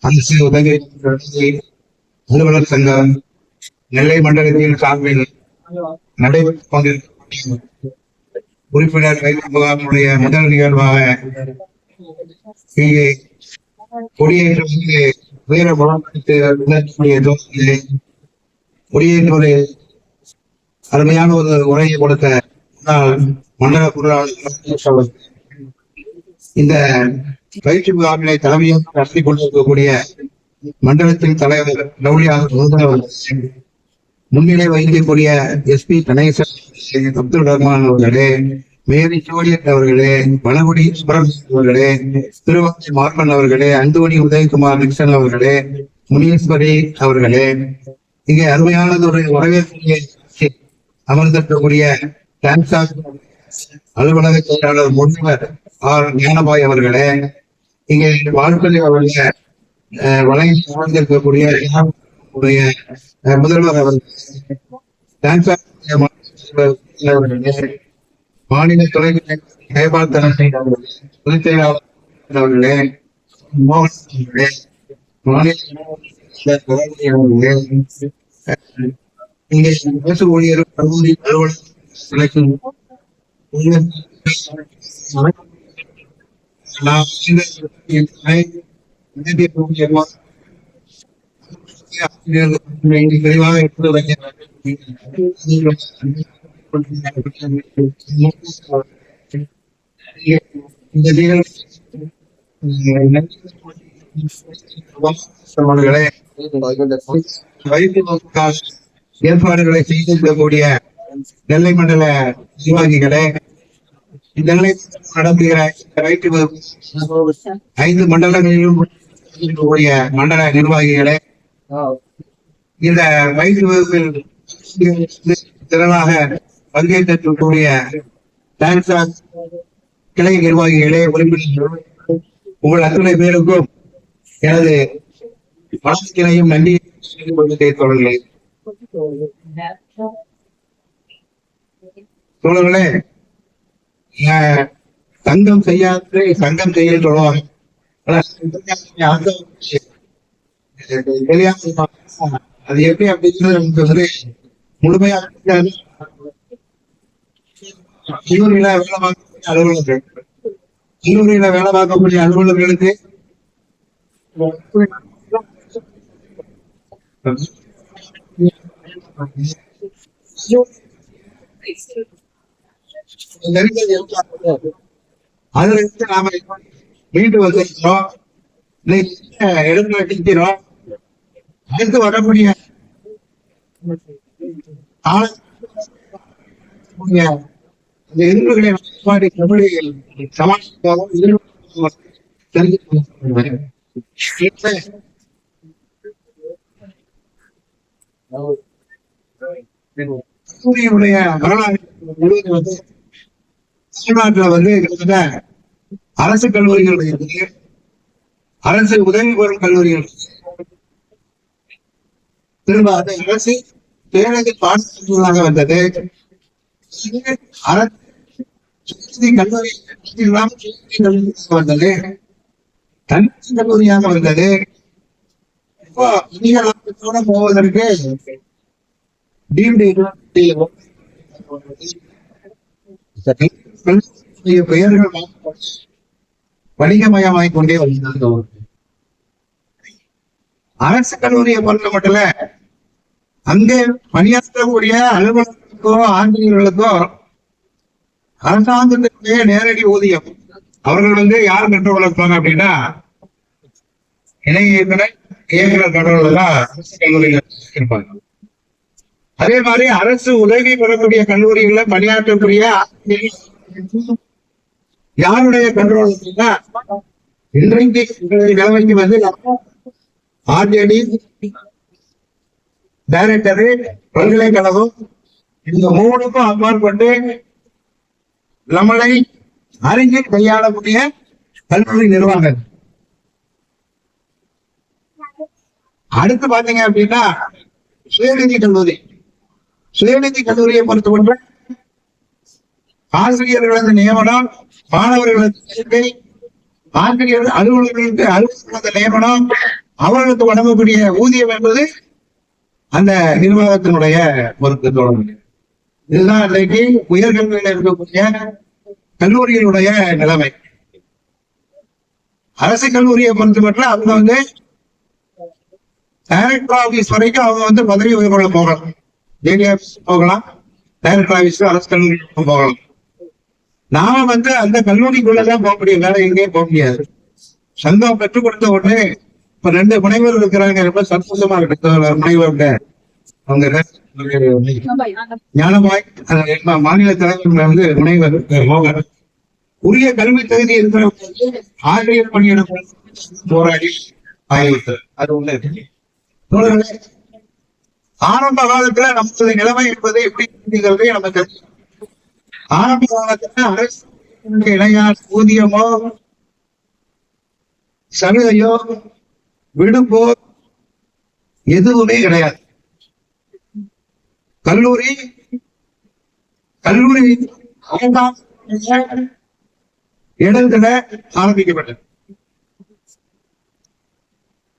அரசு உதவி அலுவலர் சங்கம் நெல்லை மண்டலத்தின் சார்பில் நடைபெற்றுக் கொண்டிருக்கக்கூடிய உறுப்பினர் கைது முகாமுடைய முதல் நிகழ்வாக இங்கே கொடியேற்று வீர முழக்கக்கூடிய தோசையை கொடியேற்றுவதை அருமையான ஒரு உரையை கொடுத்த முன்னாள் மண்டல பொருளாளர் இந்த பயிற்சி முகாமினை தலைமையாக நடத்தி கொண்டிருக்கக்கூடிய மண்டலத்தின் தலைவர் ரவுலியாக முன்னிலை வகிக்கக்கூடிய எஸ்பி கணேசன், அப்துல் ரஹ்மான் அவர்களே, மேரி சோழியன் அவர்களே, வனகுடி சுப்பிரமணியன் அவர்களே, திருவாச்சி மார்பன் அவர்களே, அந்தோணி உதயகுமார் நிக்சன் அவர்களே, முனீஸ்வரி அவர்களே, இங்கே அருமையானது ஒரு வரவேற்புடைய அமர்ந்திருக்கக்கூடிய அலுவலக செயலாளர் முனிவர் ஆர் ஞானபாய் அவர்களே, இங்கே வாழ்க்கை அவர்களே வழங்கி அமர்ந்திருக்கக்கூடிய முதல்வர் அவர்களே, மாநில துறை செயல்பாட்டுத் அவர்களே, மோகன் அவர்களே, மாநில இங்கே அரசு ஊழியர் கல்லூரி அலுவலர் விரிவாக ஏற்பாடுகளை செய்திருக்கக்கூடிய நெல்லை மண்டல நிர்வாகிகளே, நெல்லை நடத்துகிற 5 மண்டலங்களிலும் மண்டல நிர்வாகிகளே, இந்த வயிற்று வகுப்பில் திறனாக பங்கேற்கக்கூடிய கிளை நிர்வாகிகளே, உறுப்பினர்கள், உங்கள் அத்தனை பேருக்கும் எனது வளர்ச்சியினையும் நன்றி தொடர்களே. தோழர்களே, தங்கம் செய்யாத சங்கம் செய்ய சொல்லுவாங்க. அது எப்படி அப்படிங்கிறது நமக்கு வந்து முழுமையா கல்லூரியில வேலை பார்க்கக்கூடிய அலுவலர்கள், கல்லூரியில வேலை பார்க்கக்கூடிய அலுவலர்களுக்கு அதுல இருந்து நாம மீண்டு வந்திருக்கிறோம், எடுத்து வச்சிருக்கிறோம். அடுத்து வரக்கூடிய எதிர்ப்புகளை சமாளிக்காக சூரியனுடைய வரலாறு வந்து தமிழ்நாட்டுல வந்து கிட்டத்தட்ட அரசு கல்லூரிகள் இருக்குது, அரசு உதவி பெறும் கல்லூரிகள், திரும்ப அது அரசு பேரது பாடசாலைகளாக வந்தது, அரசு கல்லூரி வந்தது, தனியார் கல்லூரியாக வந்தது. இப்போ இந்தியாவோட போவதற்கு பெயர்கள் வணிகமயமாய் கொண்டே வருகிறது. அரசு கல்லூரியை பொறுத்த மட்டும் அங்கே பணியாற்றக்கூடிய அலுவலர்களுக்கோ ஆசிரியர்களுக்கோ அரசாங்கத்தினுடைய நேரடி ஊதியம். அவர்கள் வந்து யார் கண்ட்ரோல் இருப்பாங்க அப்படின்னா இணை இயக்குனர் கண்ட்ரோல் தான் அரசு கல்லூரிகள் இருப்பாங்க. அதே மாதிரி அரசு உதவி பெறக்கூடிய கல்லூரிகளில் பணியாற்றக்கூடிய யாருடைய கண்ட்ரோல் அப்படின்னா இன்றைக்கு நிலைமைக்கு வந்து ஆர்ஜேடி டைரக்டரு, பல்கலைக்கழகம், இந்த 3க்கும் அப்பாற்பட்டு நம்மளை அறிஞ்சு கையாளக்கூடிய கல்லூரி நிர்வாகம். அடுத்து பாத்தீங்க அப்படின்னா சுயநிதி கல்லூரி. சுயநிதி கல்லூரியை பொறுத்தவரை ஆசிரியர்களது நியமனம், மாணவர்களது சேர்க்கை, ஆசிரியர் அலுவலர்களுக்கு அலுவலக நியமனம், அவர்களுக்கு வழங்கக்கூடிய ஊதியம் என்பது அந்த நிர்வாகத்தினுடைய பொறுப்பு தொடர்பு. இதுதான் இன்றைக்கு உயர்கல்வியில் இருக்கக்கூடிய கல்லூரிகளுடைய நிலைமை. அரசு கல்லூரியை பொறுத்தமற்ற அவங்க டைரக்டர் ஆபீஸ் வரைக்கும் அவங்க பதவி உயர்வுல போகலாம், டெய்லி ஆபீஸ் போகலாம், டைரக்டர் ஆபீஸ் அரசு கல்லூரி போகலாம். நாம அந்த கல்லூரிக்குள்ளதான் போக முடியும், வேற எங்கேயும் போக முடியாது. சங்கம் பெற்றுக் கொடுத்த உடனே இப்ப 2 முனைவர் இருக்கிறாங்க, ரொம்ப சந்தோஷமா இருக்கு. முனைவர் அவங்க ஞானபாய், மாநில தலைவர் முனைவர் மோகன். உரிய கல்வி தகுதி இருக்கிற ஆசிரியர் பணியிட போராடி ஆகிவிட்டது. அது ஒண்ணு. ஆரம்ப காலத்துல நமது நிலைமை என்பது எப்படி இருக்கிறதே நம்ம தெரியும். ஆரம்ப காலத்துல அரசு இணையான ஊதியமோ சலுகையோ விடுப்போ எதுவுமே கிடையாது. கல்லூரி இடத்துல ஆரம்பிக்கப்பட்டது.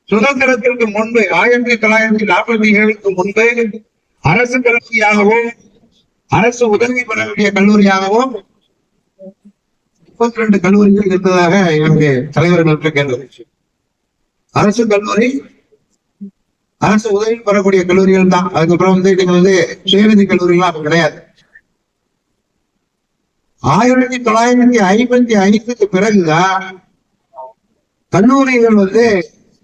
சுதந்திரத்திற்கு முன்பு 1947க்கு முன்பு அரசு கல்லூரியாகவும் அரசு உதவி பெறக்கூடிய கல்லூரியாகவும் 32 கல்லூரிகள் இருந்ததாக எனக்கு தலைவர்கள் கேள்வி. அரசு கல்லூரி, அரசு உதவி பெறக்கூடிய கல்லூரிகள் தான். அதுக்கப்புறம் இன்னைக்கு சுயநிதி கல்லூரிகள் கிடையாது. 1955க்கு பிறகுதான் கல்லூரிகள்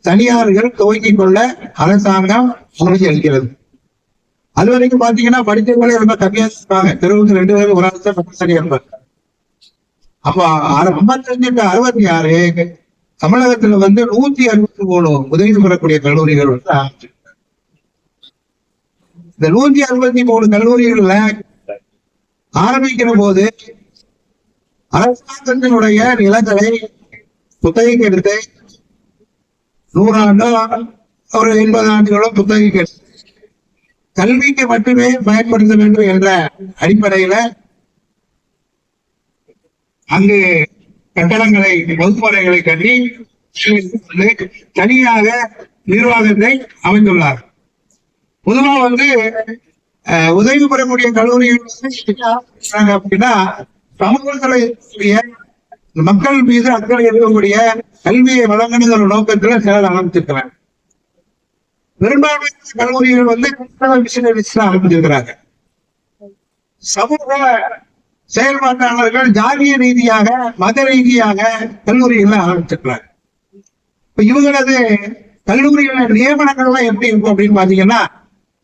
தனியார்கள் துவக்கிக் கொள்ள அரசாங்கம் அனுமதி அளிக்கிறது. அது வரைக்கும் பாத்தீங்கன்னா படித்தவங்களே ரொம்ப கம்மியா இருப்பாங்க. தெருவுக்கு 2 பேரும் ஒரு அரசு சரியா இருப்பாங்க. அப்ப 55 to 66 தமிழகத்துல 163 உதவி பெறக்கூடிய கல்லூரிகள் இந்த 163 கல்லூரிகள்ல ஆரம்பிக்கிற போது அரசாங்கத்தினுடைய நிலங்களை குத்தகைக்கு எடுத்து 100 ஆண்டோ ஒரு 80 ஆண்டுகளோ புத்தகைக்கு கல்விக்கு மட்டுமே பயன்படுத்த வேண்டும் என்ற அடிப்படையில அங்கு கட்டடங்களை, வகுப்பறைகளை கட்டி தனியாக நிர்வாகத்தை அமைந்துள்ளார். பொதுவா உதவி பெறக்கூடிய கல்லூரிகள் அப்படின்னா சமூகத்தில் இருக்கக்கூடிய மக்கள் மீது அக்கறை இருக்கக்கூடிய கல்வியை வழங்குகிற நோக்கத்துல செயல் ஆரம்பிச்சிருக்கிறாங்க. பெரும்பான்மையான கல்லூரிகள் மிஷனரிஸ் ஆரம்பிச்சிருக்கிறாங்க. சமூக செயல்பாட்டாளர்கள் ஜாதிய ரீதியாக, மத ரீதியாக கல்லூரிகள் ஆரம்பிச்சிருக்கிறாங்க. இப்ப இவங்களது கல்லூரிகள நியமனங்கள்லாம் எப்படி இருக்கும் அப்படின்னு பாத்தீங்கன்னா,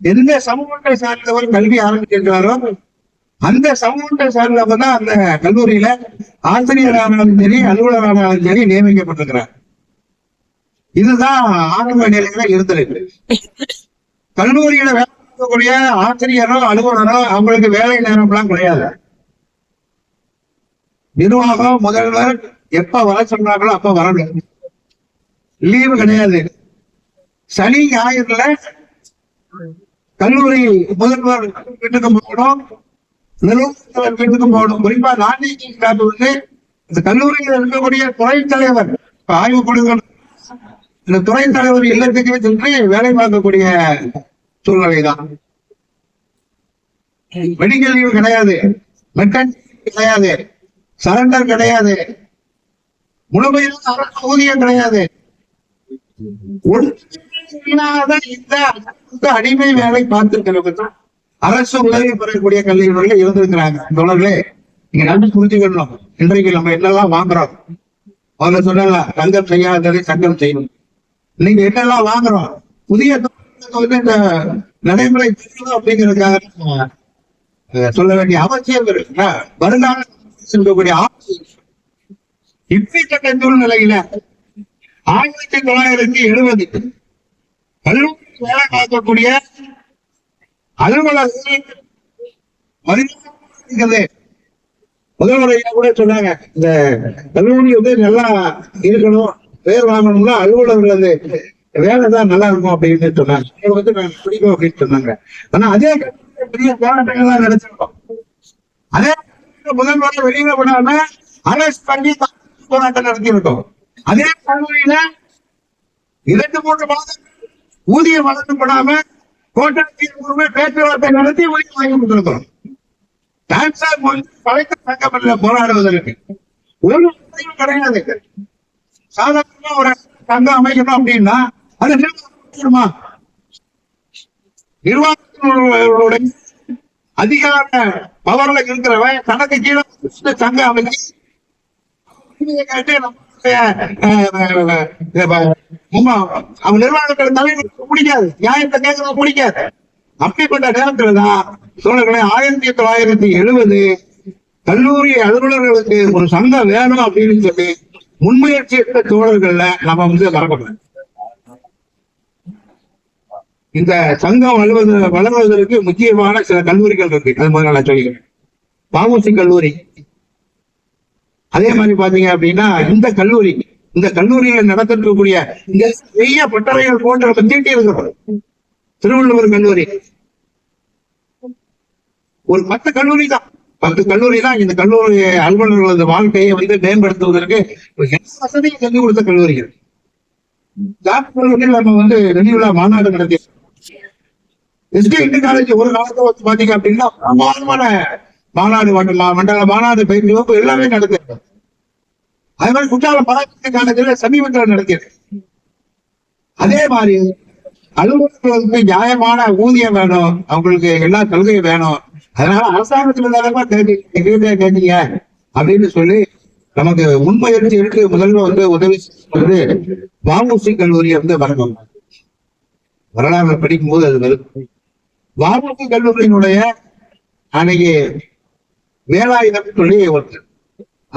எந்த சமூகத்தை சார்ந்தவர் கல்வி ஆரம்பிச்சிருக்கிறாரோ அந்த சமூகத்தை சார்ந்தவர் தான் அந்த கல்லூரியில ஆசிரியரானாலும் சரி, அலுவலரானாலும் சரி நியமிக்கப்பட்டிருக்கிறார். இதுதான் ஆரம்ப நிலையில இருந்திருக்கு. கல்லூரியில வேலை பார்க்கக்கூடிய ஆசிரியரோ அலுவலரோ அவங்களுக்கு வேலை நேரம்லாம் கிடையாது. நிர்வாகம், முதல்வர் எப்ப வர சொல்றாங்களோ அப்ப வரணும். லீவு கிடையாது. சனி ஞாயிறுல கல்லூரி முதல்வர் வீட்டுக்கு போகணும், நிர்வாகத்தலைவர் வீட்டுக்கு போகணும். குறிப்பா நான்கு ஸ்டாஃப் இந்த கல்லூரியில் இருக்கக்கூடிய துறை தலைவர், ஆய்வு குழுக்கள், இந்த துறை தலைவர் இல்லத்துக்கு சென்று வேலை பார்க்கக்கூடிய சூழ்நிலை தான். மெடிக்கல் லீவு கிடையாது, மெட்டர்னிட்டி கிடையாது, சரண்டர் கிடையாது, முழுமையான ஊதியம் கிடையாது. இந்த அடிமை வேலை பார்த்திருக்கிறவங்க அரசு உதவி பெறக்கூடிய கல்விகள் இருந்திருக்கிறாங்க. தொடர்களே நீங்க நன்றி புரிஞ்சுக்கணும். இன்றைக்கு நம்ம என்னெல்லாம் வாங்குறோம், அவங்க சொல்லல தங்கம் செய்யாததை சங்கம் செய்யணும். நீங்க என்னெல்லாம் வாங்குறோம், புதிய இந்த நடைமுறை அப்படிங்கிறதுக்காக சொல்ல வேண்டிய அவசியம் இருக்குன்னா, வருங்கால இருக்கக்கூடிய இப்படிப்பட்ட சூழ்நிலையில 1970 கல்லூரி வேலை பார்க்கக்கூடிய அலுவலர்கள் முதல்வரையா கூட சொன்னாங்க, இந்த கல்லூரி நல்லா இருக்கணும், பேர் வாங்கணும்னா அலுவலர்கள் வேலைதான் நல்லா இருக்கும் அப்படின்னு சொன்னாங்க. நான் பிடிக்கும் அப்படின்னு சொன்னாங்க. ஆனா அதே பெரிய போராட்டங்கள்லாம் நடத்திருக்கோம். அதே முதல்வர் வெளியில போனாம அரசு பண்ணி போராட்டம் நடத்தியிருக்கோம். அதே கல்லூரியில 2-3 மாதம் ஊதியம் வழங்கப்படாம கோட்டாட்சியர் பேச்சுவார்த்தை நடத்தி ஊதியம் வாங்கி கொடுத்திருக்கிறோம். டான்சார் பழைத்த சங்கமல்ல போராடுவதற்கு ஒரு முறையும் கிடையாது. சாதாரணமா ஒரு சங்கம் அமைக்கணும் அப்படின்னா அது நிர்வாகமா நிர்வாகத்தினுடைய அதிகார பவர்ல இருக்கிறவன் தனக்கு கீழே சங்கம் அமைச்சு கேட்டு அவன் நிர்வாகத்தில் தலைவருக்கு பிடிக்காது, நியாயத்தை கேட்கறது பிடிக்காது. அப்படிப்பட்ட நேரத்துலதான் தோழர்களே 1970 கல்லூரி அலுவலர்களுக்கு ஒரு சங்கம் வேணும் அப்படின்னு சொல்லி முன்முயற்சி எடுத்த தோழர்கள்ல நம்ம வரப்படலாம். இந்த சங்கம் வளர்வதற்கு முக்கியமான சில கல்லூரிகள் இருக்கு. அது மாதிரி நான் சொல்லிக்கிறேன். வ.உ.சி. கல்லூரி, அதே மாதிரி பாத்தீங்க அப்படின்னா இந்த கல்லூரியில நடத்தக்கூடிய இந்த பெரிய பட்டறைகள் போன்ற தீட்டி இருக்கிறோம். திருவள்ளுவர் கல்லூரி ஒரு 10 கல்லூரி தான். 10 கல்லூரி தான் இந்த கல்லூரி அலுவலர்களது வாழ்க்கையை மேம்படுத்துவதற்கு வசதியை செஞ்சு கொடுத்த கல்லூரிகள். நம்ம ரெனியூலா மாநாடு நடத்தி எஸ்டி காலேஜ் ஒரு காலத்தை பாத்தீங்க அப்படின்னா பிரமாதமான மாநாடு மண்டல மாநாடு பயிற்சி வகுப்பு எல்லாமே நடத்திருக்கோம். அதே மாதிரி குற்றாலம் பராமரிப்பு காலேஜில் சமீபத்தில் நடத்தியது. அதே மாதிரி அலுவலர்களுக்கு நியாயமான ஊதியம் வேணும், அவங்களுக்கு எல்லா சலுகையும் வேணும். அதனால அரசாங்கத்துல கேட்டீங்க அப்படின்னு சொல்லி நமக்கு முன்முயற்சி எடுத்து முதல்ல உதவி வ.உ.சி. கல்லூரியை வரணும். வரலாறு படிக்கும் போது அது வரும். வ.உ.சி. கல்லூரியினுடைய அன்னைக்கு வேலாயுதம் சொல்லி ஒருத்தர்.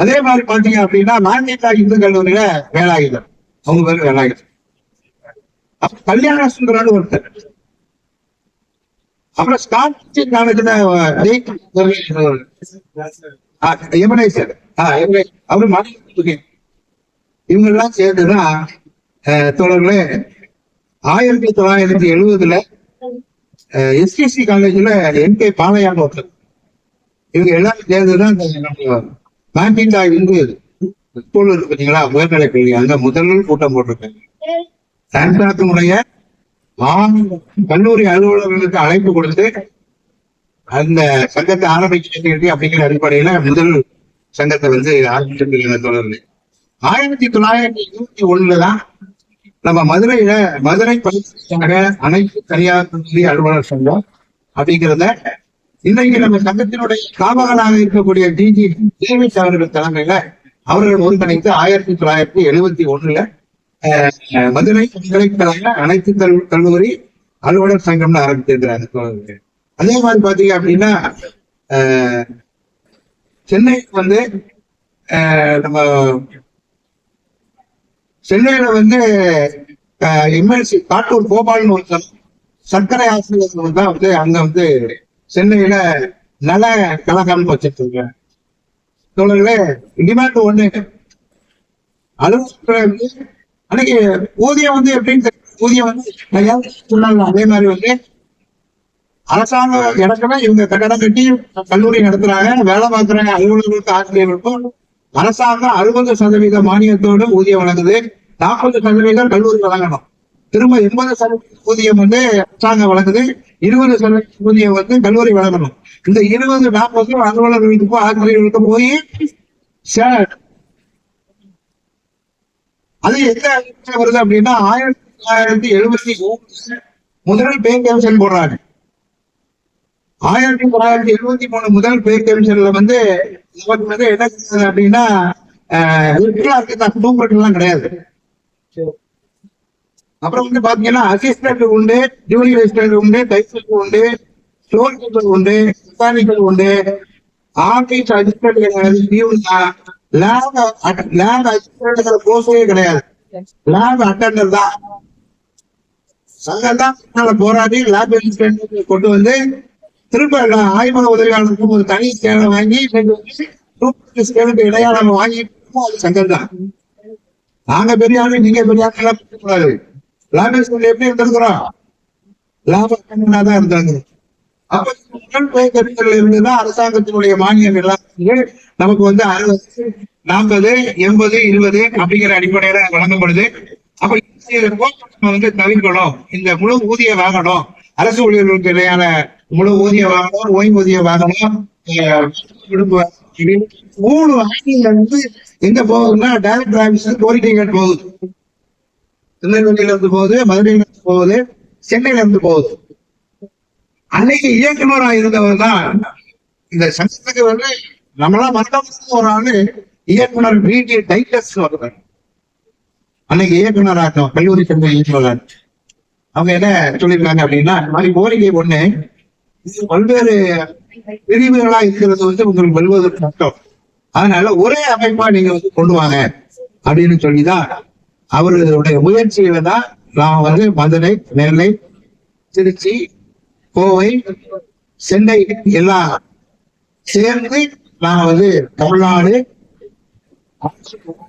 அதே மாதிரி பாத்தீங்க அப்படின்னா நான்கா இந்து கல்லூரியில வேலாயுதம், அவங்க பேரு வேலாயுதம். அப்புறம் கல்யாண சுந்தரான்னு ஒருத்தர். அப்புறம் ஸ்காட்சி காலேஜ்ல எமனேசர் அவரு மணி இவங்க எல்லாம் சேர்ந்துதான் தோழர்களே 1970 எஸ்டிசி காலேஜ்ல என்.கே. பாலையான்னு ஒருத்தர். இவங்க எல்லாரும் சேர்ந்துதான் நான்கா இந்து ஸ்கூல் இருக்கு பார்த்தீங்களா, உயர்நிலைப் பள்ளி, அங்க முதல் கூட்டம் போட்டிருக்காங்க. சான்சாத்தினுடைய கல்லூரி அலுவலர்களுக்கு அழைப்பு கொடுத்து அந்த சங்கத்தை ஆரம்பிச்சு அப்படிங்கிற அடிப்படையில முதல் சங்கத்தை ஆரம்பிச்சிருக்க தொடர்ந்து 1921 தான் நம்ம மதுரை பயிற்சியாக அனைத்து தனியார் கல்லூரி அலுவலர் சங்கம் அப்படிங்கிறத இன்றைக்கு நம்ம சங்கத்தினுடைய ஸ்தாபகனாக இருக்கக்கூடிய டிஜி டேவிட் அவர்கள் தலைமையில அவர்கள் ஒருங்கிணைத்து 1971 மதுரை பல்கலைக்கழக அனைத்து கல்லூரி அலுவலர் சங்கம்னு ஆரம்பித்திருக்கிறாங்க. அதே மாதிரி பாத்தீங்க அப்படின்னா சென்னைக்கு நம்ம சென்னையில எம்எல்சி காட்டூர் கோபால்னு ஒரு சர்க்கரை ஆசிரியர்கள் தான் அங்க சென்னையில நல கழகம்னு வச்சிருக்காங்க. தோழர்களே டிமாண்ட் ஒண்ணு அலுவலர் அன்னைக்கு ஊதியம் எப்படின்னு ஊதியம் சொன்னாங்க. அதே மாதிரி அரசாங்க இடத்துல இவங்க கட்டடம் கட்டி கல்லூரி நடத்துறாங்க, வேலை பார்க்குறாங்க. அலுவலர்களுக்கு ஆசிரியர்களுக்கும் அரசாங்கம் 60% மானியத்தோடு ஊதியம் வழங்குது. 40% கல்லூரி வழங்கணும். திரும்ப 80% ஊதியம் அரசாங்கம் வழங்குது, 20% ஊதியம் கல்லூரி வழங்கணும். இந்த 20-40 அலுவலர்களுக்கும் ஆசிரியர்களுக்கும் போய் அது எந்த வருது அப்படின்னா 1973 முதல் பே கமிஷன் போடுறாங்க. 1973 முதல் பே கமிஷன்ல என்ன அப்படின்னா எல்லாம் கிடையாது. அப்புறம் பாத்தீங்கன்னா அசிஸ்டன்ட் உண்டு, ஜூனியர் அசிஸ்டன்ட் உண்டு, டைப்பிஸ்ட் உண்டு, ஸ்டோர் கீப்பர் உண்டு, மெக்கானிக்கல் உண்டு, ஆபீஸ் அசிஸ்டன்ட், லேப் அசிஸ்டன்ட் கோர்ஸே கிடையாது. லேப் அட்டெண்டர் தான். சங்கம் தான் போராடி லேப் அசிஸ்டன்ட் கொண்டு திரும்ப ஆய்வக உதவியாளருக்கும் ஒரு தனி ஸ்கேனை வாங்கி ஸ்கேனுக்கு இடையா நம்ம வாங்கிட்டு அது சங்கம் தான். நாங்க பெரிய ஆளு, நீங்க பெரிய ஆளு கூடாது. லேப் அசிஸ்டன்ட் எப்படி இருந்திருக்கிறோம்? லேப் அட்டெண்டரா தான் இருந்தாங்க. அப்ப முதல் பே கமிஷன்ல இருந்துதான் அரசாங்கத்தினுடைய மானியம் எல்லாம் நமக்கு 40, 80, 20 அப்படிங்கிற அடிப்படையில வழங்கப்படுது. அப்ப நம்ம வந்து தவிர்க்கணும். இந்த முழு ஊதியம் வாங்கணும், அரசு ஊழியர்களுக்கு இடையான முழு ஊதியம் வாங்கணும், ஓய்வூதியம் வாங்கணும், விடுப்பு 3 ஆட்சியில இருந்து எங்க போகுதுன்னா டைரக்டர் ஆபீஸ்ல கோரிக்கைகள் போகுது. திருநெல்வேலியில இருந்து போகுது, மதுரையில இருந்து போகுது, சென்னையில இருந்து போகுது. அன்னைக்கு இயக்குநரா இருந்தவர் தான் இந்த சங்கத்துக்கு வந்து நம்மளாம் மருத்துவ ஒரு ஆளு இயக்குனர் பிடி டைட்டஸ் வருவார். அன்னைக்கு இயக்குனர் ஆட்டம் கல்லூரி சங்க இயக்குனர் அவங்க என்ன சொல்லியிருக்காங்க அப்படின்னா, இந்த மாதிரி கோரிக்கை ஒண்ணு பல்வேறு பிரிவுகளா இருக்கிறது வந்து உங்களுக்கு வெல்வதற்கு கஷ்டம், அதனால ஒரே அமைப்பா நீங்க வந்து கொண்டு வாங்க அப்படின்னு சொல்லிதான் அவர்களுடைய முயற்சியில தான் நான் வந்து மதுரை, நெல்லை, திருச்சி, கோவை, சென்னை எல்லாம் சேர்ந்து நான் வந்து தமிழ்நாடு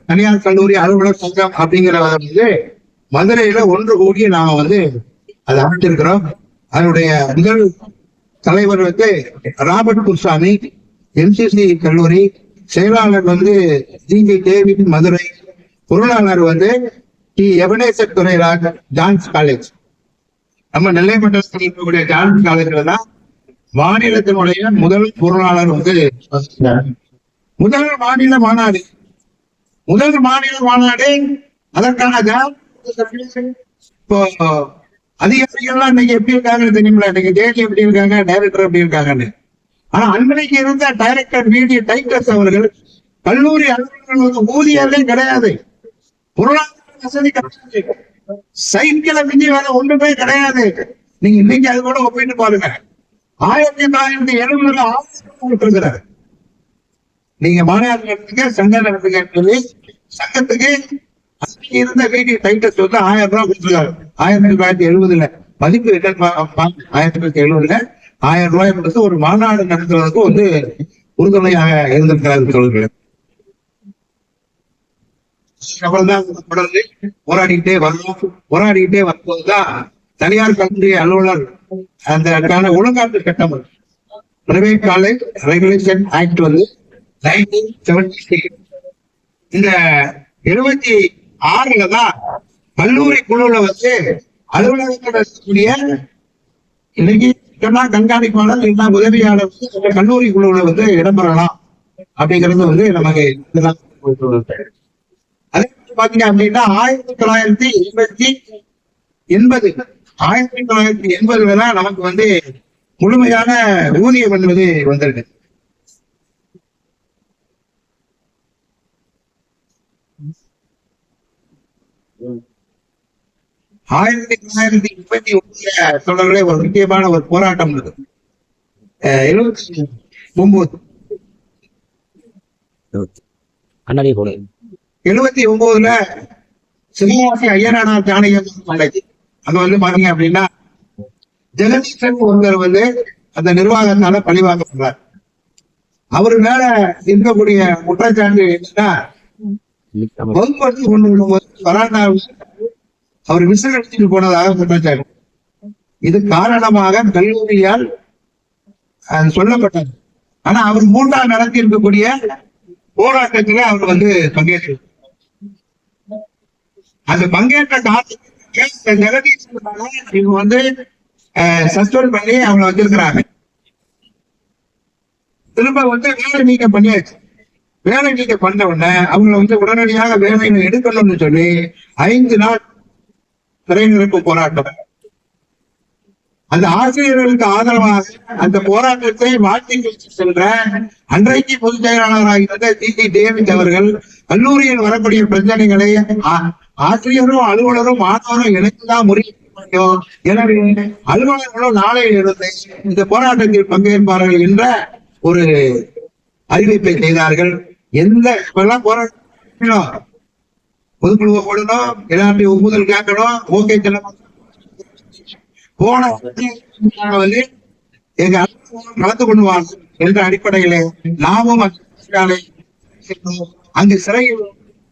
தனியார் கல்லூரி அலுவலர் சங்கம் அப்படிங்கிற வந்து மதுரையில ஒன்று கூடி நாம வந்து அதை அமைச்சிருக்கிறோம். அதனுடைய முதல் தலைவர் வந்து ராபர்ட் குருசாமி, எம்சிசி கல்லூரி செயலாளர் வந்து ஜி.கே. டேவிட் மதுரை, பொருளாளர் வந்து D. Ebenezer Durairaj John's college. நம்ம நெல்லை மண்டலத்தில் இருக்கக்கூடிய ஜான்ஸ் காலேஜ்ல தான் மாநிலத்தினுடைய முதல் பொருளாளர் வந்து முதல் மாநில மாநாடு அதற்கான இப்போ அதிகாரிகள்லாம் இன்னைக்கு எப்படி இருக்காங்கன்னு தெரியுமில்ல. இன்னைக்கு ஜேடி எப்படி இருக்காங்க, டைரக்டர் எப்படி இருக்காங்கன்னு. ஆனா அன்றைக்கு இருந்த டைரக்டர் பிடி டைட்டஸ் அவர்கள் கல்லூரி அலுவலர்களுக்கு ஊதியமே கிடையாது, பொருளாதார வசதி கிடையாது, சைக்கிளை மிஞ்சி வேற ஒன்றுமே கிடையாது. நீங்க இன்னைக்கு அது கூட ஒப்பிட்டு பாருங்க. 1970 இருக்கிறார். நீங்க மாநாடு நடத்துங்க, சங்கம் நடத்துங்க சொல்லி சங்கத்துக்கு இருந்த பிடி டைட்டஸ் வந்து 1000 ரூபாய் கொடுத்துருக்காரு. 1970 மதிப்பு 1970 1000 ரூபாய் கொடுத்து ஒரு மாநாடு நடத்துறதுக்கு வந்து உறுதுணையாக இருந்திருக்கிறார் சொல்கிறேன். தொடர்ந்து போராடிக்கிட்டே வரும்போதுதான் தனியார் கல்லூரி அலுவலர் அந்த ஒழுங்காற்று சட்டம் பிரைவேட் காலேஜ் ரெகுலேஷன் ஆக்ட் வந்து 1976 இந்த 76 தான் கல்லூரி குழுல வந்து அலுவலகத்தில் இருக்கக்கூடிய இன்னைக்கு கண்காணிப்பாளர் இல்லைன்னா உதவியாளர் கல்லூரி குழுல வந்து இடம்பெறலாம் அப்படிங்கிறது வந்து நமக்கு அதே பாத்தீங்க அப்படின்னா 1980 தான் நமக்கு வந்து முழுமையான ஊதியம் என்பது வந்திருக்கு. ஆயிரத்தி 1939 தொடர்பில் ஒரு முக்கியமான ஒரு போராட்டம் இருக்கு. 79 சிவகாசி ஐயனார் ஜானகி காலேஜ் அங்க வந்து பாத்தீங்க அப்படின்னா ஜெகதீசன் ஒருவர் வந்து அந்த நிர்வாகத்தால பழிவாங்கப்படுறார். அவரு மேல இருக்கக்கூடிய குற்றச்சாட்டு என்னன்னா, வகுப்படுத்தி கொண்டு விடும்போது வராண்டாவில் அவர் விசில் அடிச்சுட்டு போனதாக குற்றச்சாட்டு. இது காரணமாக கல்லூரியால் சொல்லப்பட்டது. ஆனா அவர் 3ஆம் நடத்தி இருக்கக்கூடிய போராட்டத்திலே அவர் வந்து பங்கேற்று அந்த பங்கேற்ற காரணம் ஜெகதீசன் இவங்க வந்து சஸ்பெண்ட் பண்ணி அவங்க வச்சிருக்கிறாங்க. திரும்ப வந்து வேலை நீக்கம் பண்ணியாச்சு. வேலை நீக்கம் பண்ண உடனே அவங்களை வந்து உடனடியாக வேலையை எடுக்கணும்னு சொல்லி 5 நாள் திரைநிறுப்பு போராட்டம். அந்த ஆசிரியர்களுக்கு ஆதரவாக அந்த போராட்டத்தை மாற்றி சென்ற அன்றைக்கு பொதுச் செயலாளராக இருந்த ஜி.டி. டேவிட் அவர்கள் கல்லூரியில் வரக்கூடிய பிரச்சனைகளை ஆசிரியரும் அலுவலரும் மாணவரும் இணைந்துதான் முறிய முடியும், எனவே அலுவலர்களும் நாளையிலிருந்து இந்த போராட்டத்தில் பங்கேற்பார்கள் என்ற ஒரு அறிவிப்பை செய்தார்கள். எந்த போராட்டம் பொதுக்குழுவை போடணும், எல்லாத்தையும் ஒப்புதல் கேட்கணும், ஓகே போன வந்து எங்க கலந்து கொள்வாங்க என்ற அடிப்படையில நாமும் அங்கு சிறையில்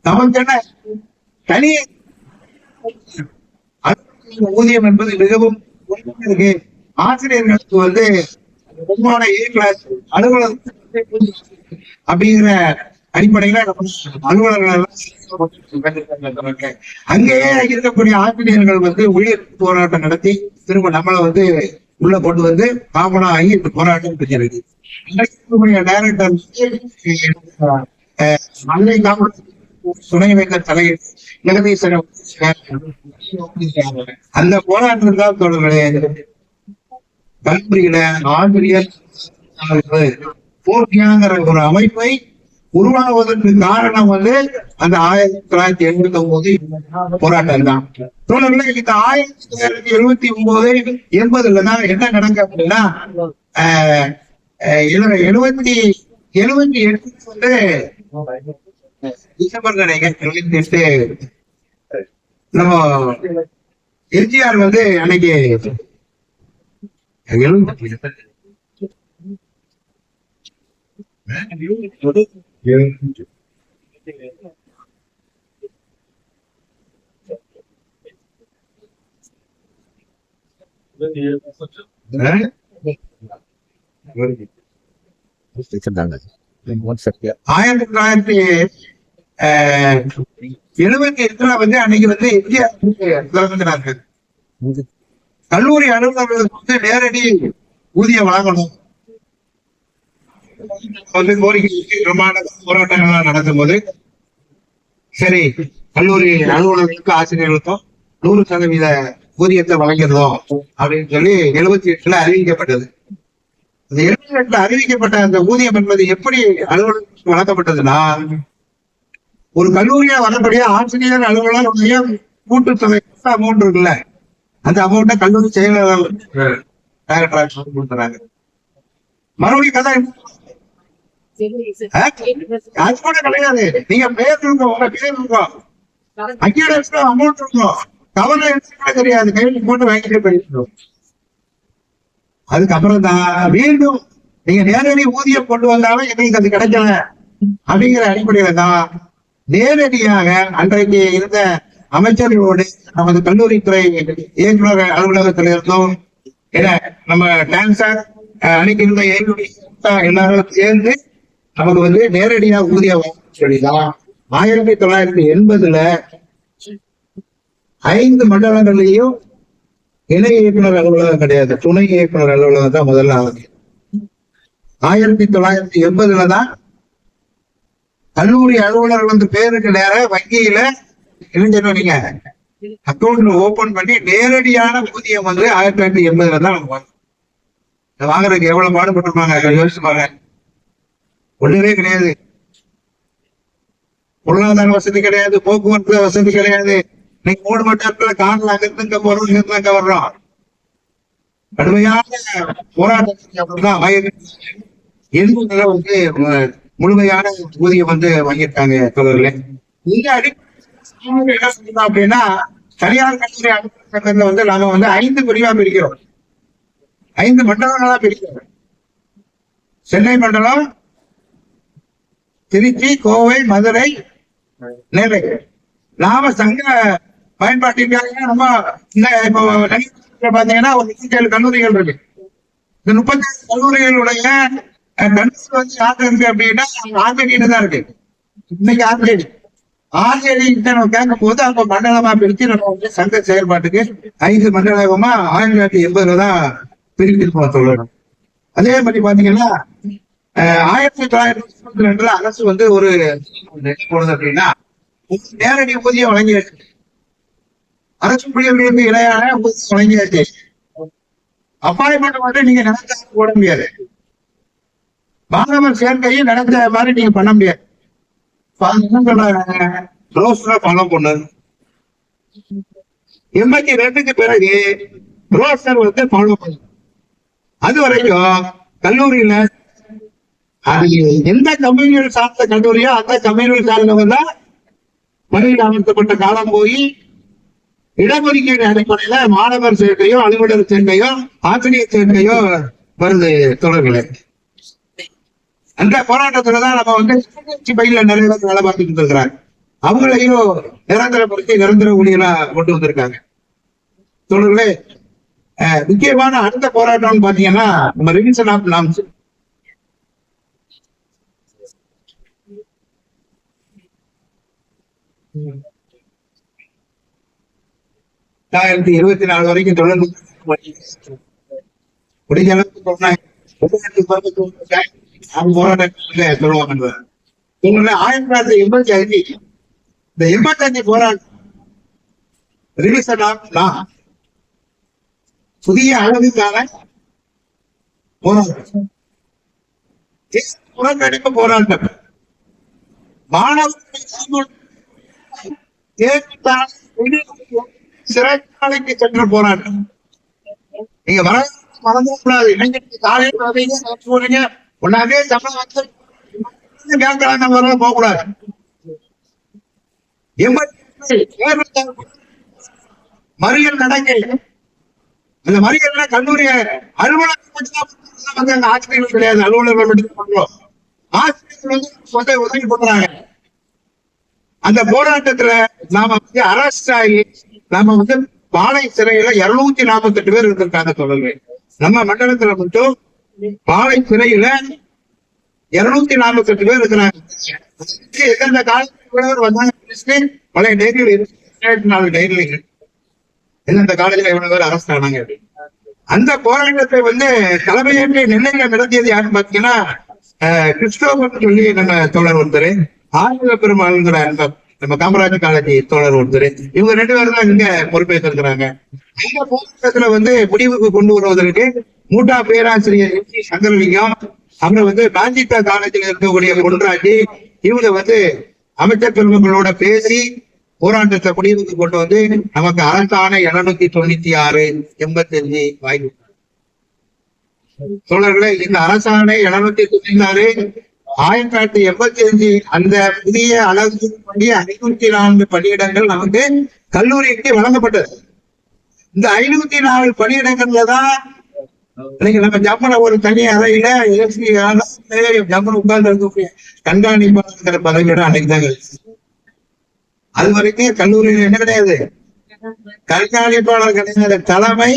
நமக்கென தனி ஊதியம் என்பது மிகவும் இருக்கு. ஆசிரியர்களுக்கு வந்து பொதுவான A கிளாஸ் அலுவலக அப்படிங்கிற அடிப்படையில அலுவலர்கள் அங்கேயே இருக்கக்கூடிய ஆசிரியர்கள் வந்து உயிர் போராட்டம் நடத்தி திரும்ப நம்மளை வந்து உள்ள கொண்டு வந்து காமனா ஆகி போராட்டம் பெற்றது. டைரக்டர் மதுரை துணைவேந்தர் தலையில் ஜெகதீசன் அந்த போராட்டம் தான் தொடர்புடைய கல்லூரியில ஆசிரியர் போட்டியாங்கிற ஒரு அமைப்பை உருவாகுவதற்கு காரணம் வந்து அந்த 1989 போராட்டம் தான். இந்த 1979 80 தான் என்ன நடக்க அப்படின்னா 78 வந்து டிசம்பர் நினைக்கிறேன் 78 நம்ம எம்ஜிஆர் வந்து அன்னைக்கு 1978 வந்து அன்னைக்கு வந்து எம்ஜிஆர் திறந்துனாங்க. கல்லூரி அலுவலர்களுக்கு வந்து நேரடி ஊதியம் வழங்கணும் வந்து கோரிக்கை பிரமாண போராட்டங்கள்லாம் நடக்கும் போது சரி கல்லூரி அலுவலர்களுக்கும் ஆசிரியர்களுக்கும் 100% ஊதியத்தை வழங்கிடுறோம் அப்படின்னு சொல்லி 78 அறிவிக்கப்பட்டது. அந்த 78 அறிவிக்கப்பட்ட அந்த ஊதியம் என்பது எப்படி அலுவலர்களுக்கு வழங்கப்பட்டதுன்னா ஒரு கல்லூரியா வரக்கூடிய ஆசிரியர் அலுவலருடைய கூட்டுத்தொகை அமௌண்ட் இருக்குல்ல அந்த அமௌண்ட்டை கல்லூரி செயலாளர் கொடுத்துறாங்க. மறுபடியும் கதை அது கூட கிடையாது. நீங்க பேர் இருக்கும் உங்க பேர் இருக்கும் அங்கேயே அமௌண்ட் இருக்கும் கவர்னர் தெரியாது கையில் போட்டு வாங்கிட்டு போயிருக்கோம். அதுக்கப்புறம் தான் மீண்டும் நீங்க நேரடி ஊதியம் கொண்டு வந்தாலும் எங்களுக்கு அது கிடைக்கல அப்படிங்கிற அடிப்படையில தான் நேரடியாக அன்றைக்கு இருந்த அமைச்சர்களோடு நமது கல்லூரித்துறை இயக்குநர் அலுவலகத்தில் இருந்தோம் நம்ம டான்சர் அன்னைக்கு இருந்த எல்லாரும் சேர்ந்து நமக்கு வந்து நேரடியா ஊதியம் சொல்லிதான் 1980 5 மண்டலங்களையும் இணை இயக்குனர் அலுவலகம் கிடையாது, துணை இயக்குனர் அலுவலகம் தான் முதல்ல ஆகுது. 1980 தான் கல்லூரி அலுவலர் வந்து பேருக்கு நேர வங்கியில நீங்க அக்கௌண்ட் ஓபன் பண்ணி நேரடியான ஊதியம் வந்து 1980 தான் வாங்குறதுக்கு எவ்வளவு பாடுபட்டிருப்பாங்க யோசிச்சுப்பாங்க. ஒண்ணுமே கிடையாது, பொருளாதார வசதி கிடையாது, போக்குவரத்து வசதி கிடையாது. இன்னைக்கு 3 மணி நேரத்துல காரில் அங்கிருந்து இங்க போறோம், இங்கிருந்து அங்க வர்றோம். கடுமையான போராட்டத்துக்கு அப்படிதான் 80 வந்து முழுமையான ஊதியம் வந்து வாங்கியிருக்காங்க தொடர்களே. இந்த அடிப்படை என்ன சொல்லலாம் அப்படின்னா தனியார் கல்லூரி அலுவலகத்துல வந்து நாம வந்து 5 பிரிவா பிரிக்கிறோம், 5 மண்டலங்களா பிரிக்கிறோம். சென்னை மண்டலம், திருச்சி, கோவை, மதுரை, நெல்லை. நாம சங்க பயன்பாட்டிற்காக நம்ம இப்போ பாத்தீங்கன்னா ஒரு 37 கல்லூரிகள் இருக்கு. இந்த 37 கல்லூரிகளுடைய கல்லூரி வந்து யாரு இருக்கு அப்படின்னா ஆர்ஜேடியில தான் இருக்கு. இன்னைக்கு ஆர்ஜேடி கேட்கும் போது அவங்க மண்டலமா பிரிச்சு நம்ம வந்து சங்க செயல்பாட்டுக்கு 5 மண்டலமா 1980 தான் பிரிச்சிருப்போம் சொல்லணும். அதே மாதிரி பாத்தீங்கன்னா 1992 அரசு வந்து ஒரு போனது அப்படின்னா நேரடி ஊதியம் வழங்கியாச்சு, அரசு ஊழியர்களுக்கு இணையான ஊதியம் வழங்கியாச்சு. அப்பாயின்மெண்ட் மட்டும் நீங்க நினைச்ச போட முடியாது, மாணவர் சேர்க்கையும் நினைச்ச மாதிரி நீங்க பண்ண முடியாது. பணம் பொண்ணு 82க்கு பிறகு ரோஸ்டர் வந்து ஃபாலோ பண்ணு. அது வரைக்கும் கல்லூரியில அது எந்த கம்யூனியல் சார்ந்த கல்லூரியோ அந்த கம்யூனியல் சார்ந்தவங்க தான் பணியில் அமர்த்தப்பட்ட காலம் போய் இடஒதுக்கீடு அடிப்படையில மாணவர் சேர்க்கையோ அலுவலர் சேர்க்கையோ ஆசிரியர் சேர்க்கையோ வருது தொடர்களே. அந்த போராட்டத்துலதான் நம்ம வந்து பயில நிறைய பேர் வேலை பார்த்துட்டு இருக்கிறாங்க. அவங்களையும் நிரந்தரப்படுத்தி நிரந்தர ஊழியரா கொண்டு வந்திருக்காங்க தொடர்களே. முக்கியமான அடுத்த போராட்டம்னு பாத்தீங்கன்னா நம்ம ரிவிஷன் ஆஃப் நாம்ஸ். 2024 வரைக்கும் தொடர்ந்து முடிஞ்ச அளவுக்கு சொன்னாங்க. சொல்லுவாங்க. 1985 இந்த 85 போராட்டம் புதிய அளவுக்கான போராட்டம், புறக்கணிப்பு போராட்டம், மாணவர்கள் சிறைச்சாலைக்கு சென்ற போராட்டம். நீங்க மறந்துக்கூடாது. இளைஞருக்கு காலையில் போறீங்க, ஒன்னாவே சம்பளம் போகக்கூடாது. மறியல் நடக்கை, அந்த மறியல் கல்லூரி அலுவலகம் ஆசிரியர்கள் கிடையாது, அலுவலர்கள் மட்டும் பண்றோம். ஆசிரியர்கள் வந்து உதவி பண்றாங்க. அந்த போராட்டத்துல நாம வந்து அரஸ்ட் ஆகி நாம வந்து பாளை சிறையில 248 பேர் இருந்திருக்காங்க. தொடர்ந்து நம்ம மண்டலத்துல மட்டும் பாளை சிறையில 248 பேர் இருக்கிறாங்க. எந்தெந்த காலேஜ் வந்தாங்க, பழைய டைரியில் 24 டைரிகள் எந்தெந்த காலேஜ்ல எவ்வளவு பேர் அரஸ்ட் ஆனாங்க. அந்த போராட்டத்தை வந்து தலைமையேற்று நெல்லையில நடத்தியது யாருன்னு பாத்தீங்கன்னா கிறிஸ்டோபர் சொல்லி நம்ம தோழர் ஒருத்தர், ஆயுத பெருமாள்ங்கிற நம்ம காமராஜ் காலேஜ் தோழர் ஒருத்தர், இவங்க 2 பேரும் தான் இங்க பொறுப்பேற்றிருக்கிறாங்க. இந்த போராட்டத்துல வந்து முடிவுக்கு கொண்டு வருவதற்கு மூட்டா பேராசிரியர் சங்கரலிங்கம், அப்புறம் வந்து காஞ்சிதா காலேஜில் இருக்கக்கூடிய பொன்ராஜி, இவங்க வந்து அமைச்சர் பெருமக்களோட பேசி போராட்டத்தை முடிவுக்கு கொண்டு வந்து நமக்கு அரசாணை 796 85 வாங்கி தோழர்களே. இந்த அரசாணை 796 1985 அந்த புதிய அளவு 504 பணியிடங்கள் நமக்கு கல்லூரிக்கு வழங்கப்பட்டது. இந்த 504 பணியிடங்கள்ல தான் இன்னைக்கு நம்ம ஜம்மன ஒரு தனி அறையில ஜம்மன் உட்கார்ந்து இருக்கக்கூடிய கண்காணிப்பாளர் பதவியிடம் அன்னைக்குதாங்க. அது வரைக்கும் கல்லூரியில் என்ன கிடையாது, கண்காணிப்பாளர் கிடையாது. தலைமை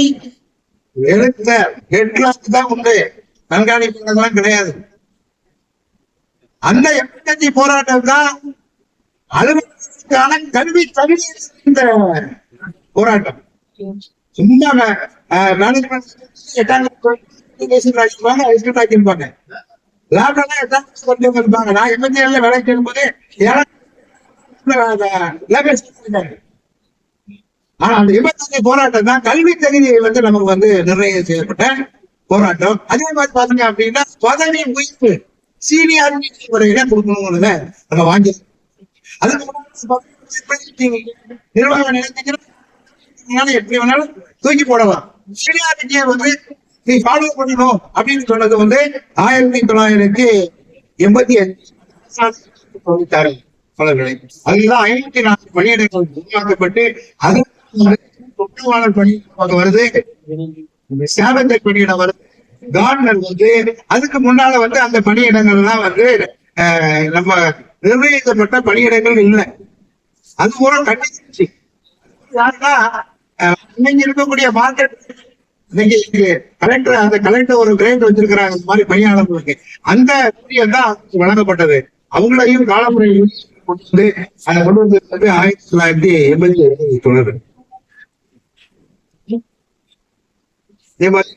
தான் உண்டு, கண்காணிப்பாளர் கிடையாது. அந்த 85 போராட்டம் தான் அலுவலகத்துக்கான கல்வி தகுதி இந்த போராட்டம். சும்மா மேனேஜ்மெண்ட் 8ஆம் இருப்பாங்க, லேப்ல 8ஆம் கொண்டு இருப்பாங்க. நான் 87 வேலை செய்யும்போது ஆனா அந்த 85 போராட்டம் தான் கல்வி தகுதியை வந்து நமக்கு வந்து நிர்ணயம் செய்யப்பட்ட போராட்டம். அதே மாதிரி பாத்தீங்க அப்படின்னா பதவி உயர்வு சீனியாரிட்டி முறையில கொடுக்கணுங்கிறத நம்ம வாங்கி நிர்வாக நிலையத்துக்கு எப்படி வேணாலும் தூக்கி போடலாம். சீனியாரிட்டியை வந்து நீ ஃபாலோ பண்ணணும் அப்படின்னு சொன்னது வந்து 1985 அதுதான் 504 பணியிடங்கள் உருவாக்கப்பட்டு தொற்றுவாளர் பணியிடம் வருது, சேவந்தர் பணியிடம் வருது, கார்னர் வந்து அதுக்கு முன்னால வந்து அந்த பணியிடங்கள் எல்லாம் வந்து நம்ம நிர்ணயிக்கப்பட்ட பணியிடங்கள் இல்லை. அது மூலம் கண்டிச்சு இன்னைக்கு இருக்கக்கூடிய மார்க்கெட், இன்னைக்கு கலெக்டர் அந்த கலெக்டர் ஒரு கிரேட் வச்சிருக்கிறாங்க இந்த மாதிரி பணியாளர்களுக்கு, அந்த ஊதியம் தான் வழங்கப்பட்டது. அவங்களையும் காலமுறை கொண்டு வந்து அதை கொண்டு வந்து 1987 தொடரு. அதே மாதிரி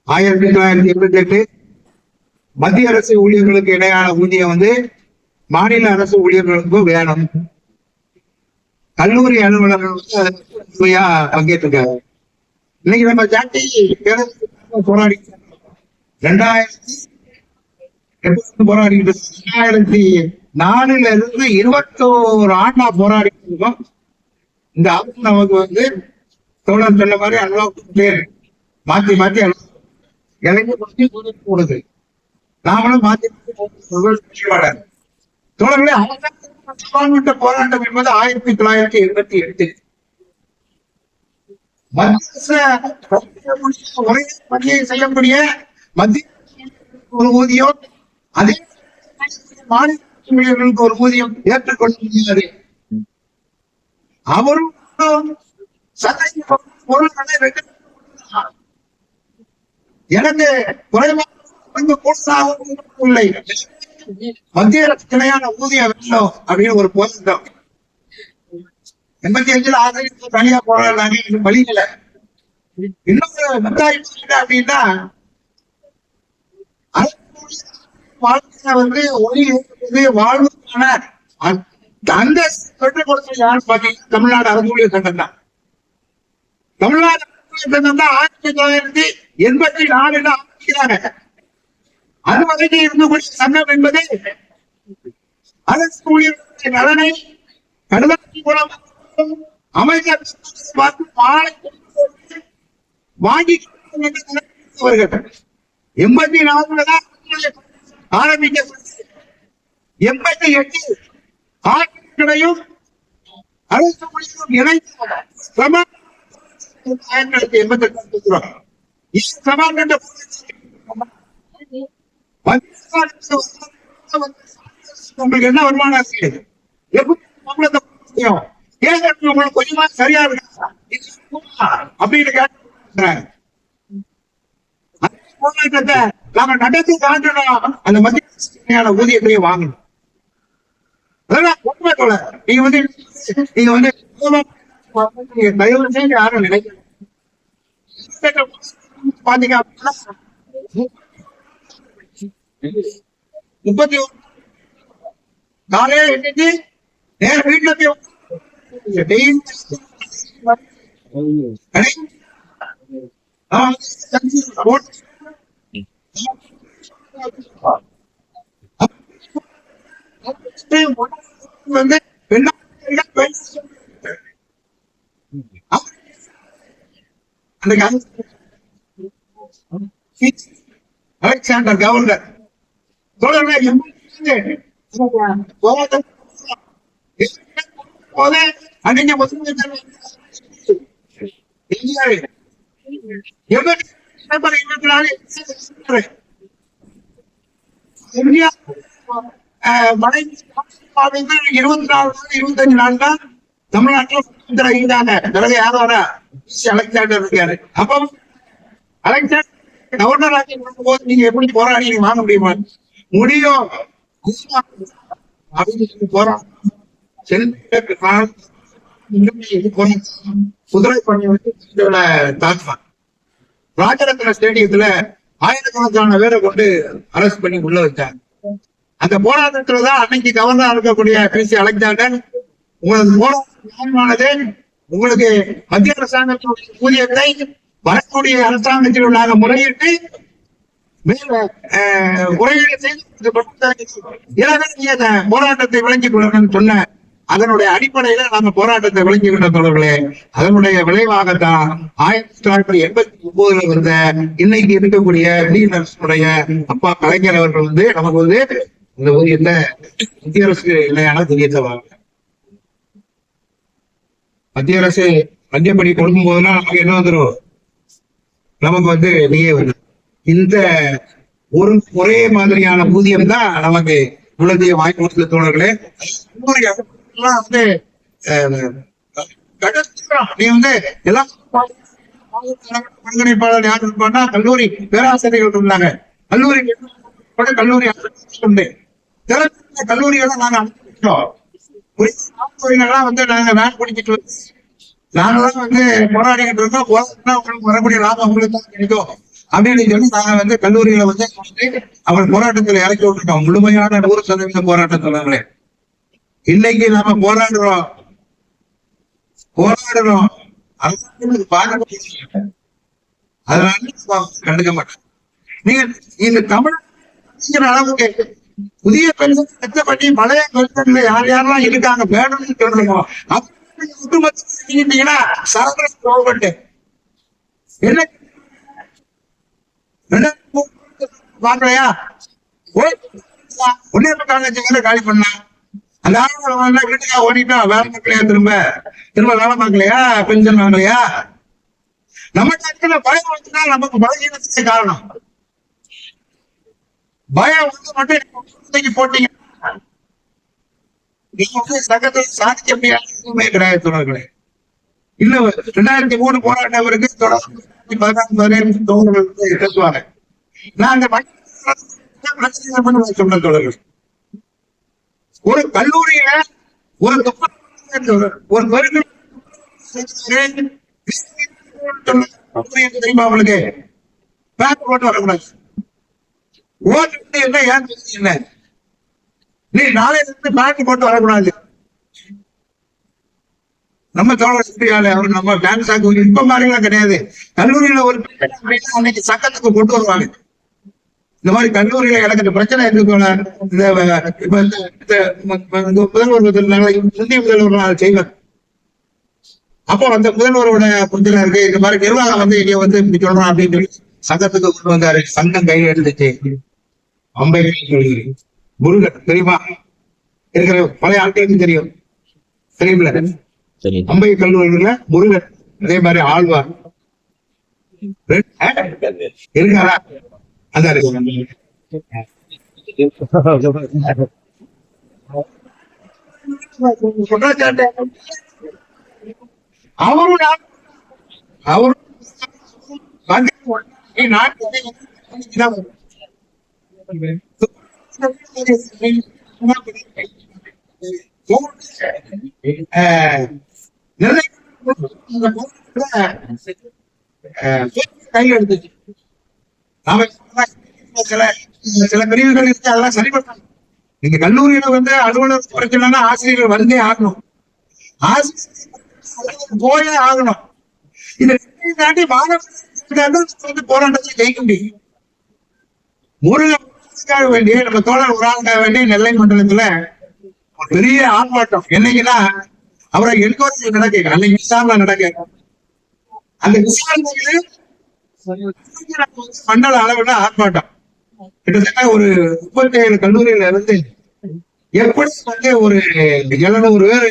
1988 மத்திய அரசு ஊழியர்களுக்கு இடையான ஊதியம் வந்து மாநில அரசு ஊழியர்களுக்கும் வேணும். கல்லூரி அலுவலர்கள் வந்து பங்கேற்றிருக்காங்க. இன்னைக்கு நம்ம ஜாட்டி போராடி 2000 போராடிட்டு 2004 இருந்து 21 ஆண்டா போராடிட்டு இருக்கோம். இந்த ஆண்டு நமக்கு வந்து தோழர் சொன்ன மாதிரி மாத்தி மாத்தி இலங்கை கொடுது, நாமளும் மாத்தி தோழர்களே. போராட்டம் என்பது 1988 ஒரே பணியை செய்யக்கூடிய மத்திய ஒரு ஊதியம், அதே மாநில ஊழியர்களுக்கு ஒரு ஊதியம் ஏற்றுக்கொள்ள முடியாது. அவரும் எனக்கு குறைவாக இல்லை, மத்திய அரசு இணையான ஊதியம் வேண்டும் அப்படின்னு ஒரு போராட்டம் 85 ஆசிரியர்கள் தனியா போராடுறாங்க. வழி இல்லை. இன்னொரு முத்தாய்ப்பு அப்படின்னா வாழ்க்கையில வந்து ஒளி வாழ்வுக்கான அந்த பெற்றுக் கொடுத்தது யாருன்னு பாத்தீங்கன்னா தமிழ்நாடு அரசு ஊழியர் சங்கம் தான். தமிழ்நாடு சங்கம் தான் 1984 ஆரம்பிக்கிறாங்க. அது வரைக்கும் இருக்கக்கூடிய சங்கம் என்பது அரசு ஊழியர்களுடைய நலனை கடுதாசி மூலம் அமைச்சர் பார்த்து மாலை வாங்கி 84 தான் ஆரம்பிக்கப்பட்டது. 88 ஆட்சிகளையும் அரசு ஊழியரும் இணைந்து 1988 உங்களுக்கு என்ன வருமானம் இருக்கு? உங்களுக்கு கொஞ்சமா சரியா இருக்கு அப்படின்னு கேட்டாங்க. போராட்டத்தை நாம நடத்தி காட்டணும். அந்த மத்திய ஊதியத்தையே வாங்கணும். அதெல்லாம் உண்மை போல நீங்க வந்து தயவு செய்து யாரும் நினைக்க பாத்தீங்க அப்படின்னா 31 காலையில எண்ணிட்டு நேர வீட்டுல வந்து அலெக்சாண்டர் கவர்னர் அன்னைக்கு மழை 24 நாள் 25 நாள் தான் தமிழ்நாட்டில் இருந்தாங்க. பிறகு யாரும் வர அலெக்சாண்டர் இருக்காரு. அப்போ அலெக்சாண்டர் கவர்னர் ஆட்சி போது நீங்க எப்படி போராடி நீங்க வாங்க முடியுமா? முடியும் அப்படின்னு போராட்டம் குதிரை பண்ணி விட்டு தாக்குவாங்க. ராஜரத்ன ஸ்டேடியத்துல ஆயிரக்கணக்கான பேரை கொண்டு அரெஸ்ட் பண்ணி உள்ள வச்சாங்க. அந்த போராட்டத்துலதான் அன்னைக்கு கவர்னர் இருக்கக்கூடிய பிசி அலெக்சாண்டர் உங்களுக்கு போராட்டமானது உங்களுக்கு மத்திய அரசாங்கத்தினுடைய ஊதியத்தை வரக்கூடிய அரசாங்கத்தில் நாங்கள் முறையிட்டு முறையீடு செய்து போராட்டத்தை விளங்கிக் கொள்ளணும்னு சொன்ன அதனுடைய அடிப்படையில நாம போராட்டத்தை விளங்கிக்கிட்ட தொடர்களே. அதனுடைய விளைவாகத்தான் 1989 வந்த இன்னைக்கு இருக்கக்கூடிய இந்திய அப்பா கலைஞர் அவர்கள் வந்து நமக்கு வந்து இந்த ஊதியத்தை மத்திய அரசு இணையான ஊதியத்தை வாங்க மத்திய அரசு மத்தியப்படி கொடுக்கும் போதுலாம் நமக்கு என்ன வந்துடும்? நமக்கு வந்து நீங்க இந்த ஒரே மாதிரியான ஊதியம் தான் நமக்கு குழந்தைய வாங்கி கொடுத்த தோழர்களே. வந்து நீ வந்து எல்லாம் ஒருங்கிணைப்பாளர் யார் இருப்பான்னா கல்லூரி பேராசிரியர்கள் இருந்தாங்க. கல்லூரி உண்டு. கல்லூரிகளை நாங்க அனுப்பிட்டோம். வந்து நாங்க வேன் பிடிச்சிட்டு நாங்கெல்லாம் வந்து போராடிக்கிட்டு இருக்கோம். உங்களுக்கு வரக்கூடிய லாபம் உங்களுக்கு தான் கிடைக்கும் அப்படின்னு சொல்லி நாங்க வந்து கல்லூரிகளை வந்து அவர் போராட்டத்தில் இறக்கி விட்டுருக்கோம். முழுமையான 100% போராட்டத்தோழர்களே. இன்னைக்கு நாம போராடுறோம் அதனால கண்டுக்க மாட்டேன். நீங்க இந்த தமிழ் அளவுக்கு புதிய பெண்கள் பண்ணி பழைய பெண்கள் யார் யாரெல்லாம் இருக்காங்க வேணும்னு சொல்றோம். ஒட்டுமொத்தீங்கன்னா என்ன பாக்கலையா? ஒன்னே காலி பண்ண அந்த வீட்டுக்கா ஓடிட்டா வேலை பார்க்கலையா? திரும்ப வேலை பார்க்கலையா? பென்ஷன் வாங்கலையா? நம்ம இடத்துல பயம் வந்துட்டா நமக்கு பலகீனத்துக்கு காரணம். பயம் வந்து மட்டும் போட்டீங்க சங்கத்தை சாதிக்க முடியாது. எதுவுமே கிடையாது தோழர்களே. இன்னும் 2003 போராட்டவருக்கு தொடர்ந்து 16 பேசுவாங்க. நான் அந்த சொன்ன தோழர்கள் ஒரு கல்லூரியில ஒரு ஒரு தெரியுமா அவங்களுக்கு பேங்க் போட்டு வரக்கூடாது. ஓட்டு என்ன ஏன் என்ன நீ நாளையில இருந்து பேங்க் போட்டு வரக்கூடாது. நம்ம தோழர் அவர் நம்ம டான்ஸ் ஆக இப்ப மாதிரிலாம் கிடையாது. கல்லூரியில ஒரு அன்னைக்கு சட்டத்துக்கு கொண்டு வருவாங்க. இந்த மாதிரி கல்லூரியில எனக்கு இந்த பிரச்சனை இருக்கு, முதல்வர் முந்தைய முதல்வர் செய்வார். அப்போ அந்த முதல்வரோட பிரச்சனை இருக்கு, இந்த மாதிரி நிர்வாகம் வந்து இங்க வந்து இப்படி சொல்றான் அப்படின்னு சொல்லி சங்கத்துக்கு கொண்டு வந்தாரு. சங்கம் கையில் எடுத்துச்சு. அம்பேத்கர் முருகன் தெரியுமா? இருக்கிற பழைய ஆட்களுக்கும் தெரியும், தெரியுமில்ல? அம்பை கல்லூரியில முருகன், அதே மாதிரி ஆழ்வார் இருக்காரா? அந்த அவரும் அவரும் கையில் எடுத்துச்சு. சில பிரிவுகள் இருக்கு, அதெல்லாம் சரி பண்ணணும். நீங்க கல்லூரியில வந்து அலுவலர் குறைக்கணும்னா ஆசிரியர்கள் வந்தே ஆகணும், ஆசிரியர் போயே ஆகணும். இதை தாண்டி மாணவர்கள் போராட்டத்தை ஜெயிக்க முடியும். முருகனுக்காக வேண்டிய நம்ம தோழர் ஒரு ஆளுக்காக வேண்டிய நெல்லை மண்டலத்துல பெரிய ஆர்ப்பாட்டம். என்னைக்குன்னா அவரை என்கொயரி நடக்க, அன்னைக்கு விசாரணை நடக்க, அந்த விசாரணையில மண்டல அளவுல ஆர்ப்பாட்டம். கிட்டத்தட்ட ஒரு 37 கல்லூரியில இருந்து எப்படி வந்து ஒரு 700 பேர்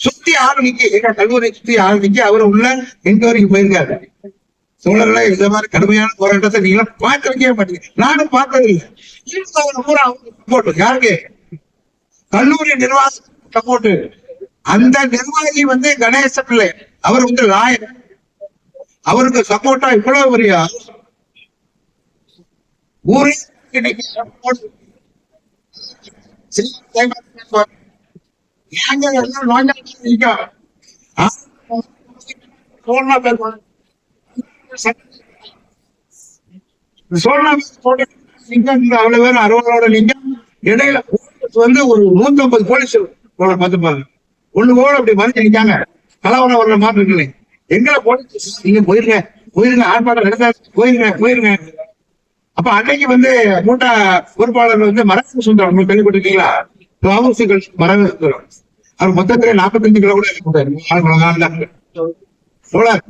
சுத்தி ஆரம்பிக்க, கல்லூரி சுத்தி ஆரம்பிக்க அவர் உள்ள என்கொயரிக்கு போயிருக்காரு. சோழர்ல இந்த மாதிரி கடுமையான போராட்டத்தை நீங்க பார்க்க வைக்கவே மாட்டீங்க, நானும் பார்த்தது இல்லை. சப்போர்ட் யாருக்கு? கல்லூரி நிர்வாக சப்போர்ட். அந்த நிர்வாகி வந்து கணேச பிள்ளை, அவர் வந்து லாயர். அவருக்கு சப்போர்ட்டா இவ்வளவு பெரிய ஊரே அவ்வளவு பேர் அறுபதோட லிங்கம் இடையில வந்து ஒரு 150 போலீஸ் பார்த்துப்பாங்க. ஒண்ணு போல அப்படி மறைச்சு நிக்காங்க. கலவரம் வர்ற மாதிரி இருக்குல்ல, எங்களை போலீஸ் நீங்க போயிருங்க ஆர்ப்பாட்டம் நடத்த போயிருங்க. அப்ப அன்னைக்கு வந்து மூட்டா பொறுப்பாளர் வந்து மரபு சுந்தரம், உங்களுக்கு கேள்விப்பட்டிருக்கீங்களா? மரபு சுந்தரம் அவர் மொத்தத்துல 45 கிலோ கூட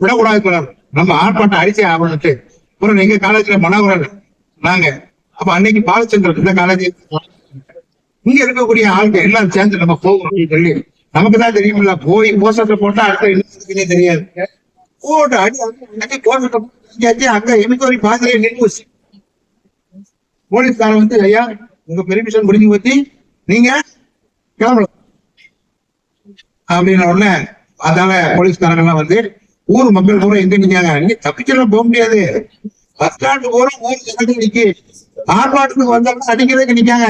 விடக்கூடாது, நம்ம ஆர்ப்பாட்டம் அடிச்சே ஆகணும்ட்டு. அப்புறம் எங்க காலேஜ்ல மனோகரன் நாங்க, அப்ப அன்னைக்கு பாலச்சந்திரன் இந்த காலேஜ் இங்க இருக்கக்கூடிய ஆளுங்க எல்லாம் சேர்ந்து நம்ம போகணும் அப்படின்னு சொல்லி, நமக்கு தான் தெரியுமில்ல, போய் மோசத்தை போட்டா அடுத்த என்ன தெரியாது. போட்டு அடி போட்டு அங்க என்கொயரி பாதிலே நின்று போலீஸ்காரன் வந்து, ஐயா உங்க பெர்மிஷன் முடிஞ்சு பத்தி நீங்க கிளம்பலாம் அப்படின்ன உடனே, அதனால போலீஸ்காரங்க எல்லாம் வந்து ஊர் மக்கள் பூரா எங்க நிக்காங்க, நீங்க தப்பிச்செல்லாம் போக முடியாது, பஸ் ஸ்டாண்டு பூரா ஊர் ஜனங்கள் நிக்கி ஆர்ப்பாட்டத்துக்கு வந்தாலும் அடிக்கிறதுக்கு நிக்காங்க.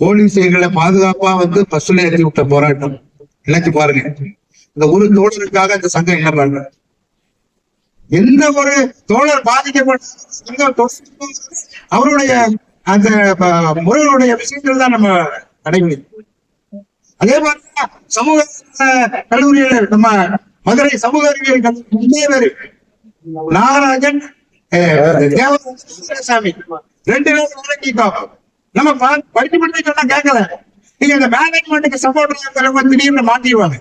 போலீஸ் எங்களை பாதுகாப்பா வந்து பஸ்ல ஏற்றி விட்ட போராட்டம் நினைச்சு பாருங்க. இந்த ஒரு தோழருக்காக இந்த சங்கம் என்ன பண்ற, எந்த ஒரு தோழர் பாதிக்கப்பட்ட அவருடைய அந்த முறைகளுடைய விஷயங்கள் தான் நம்ம கடைபிடிக்கும். அதே மாதிரி சமூக கல்லூரியில் நம்ம மதுரை சமூக அறிவியல் கல்லூரி நாகராஜன் தேவசாமி 2 பேரும் நம்ம படிச்சு சொன்னா கேட்கல. நீங்க இந்த மேனேஜ்மெண்ட்டுக்கு சப்போர்ட் திடீர்னு மாத்திடுவாங்க.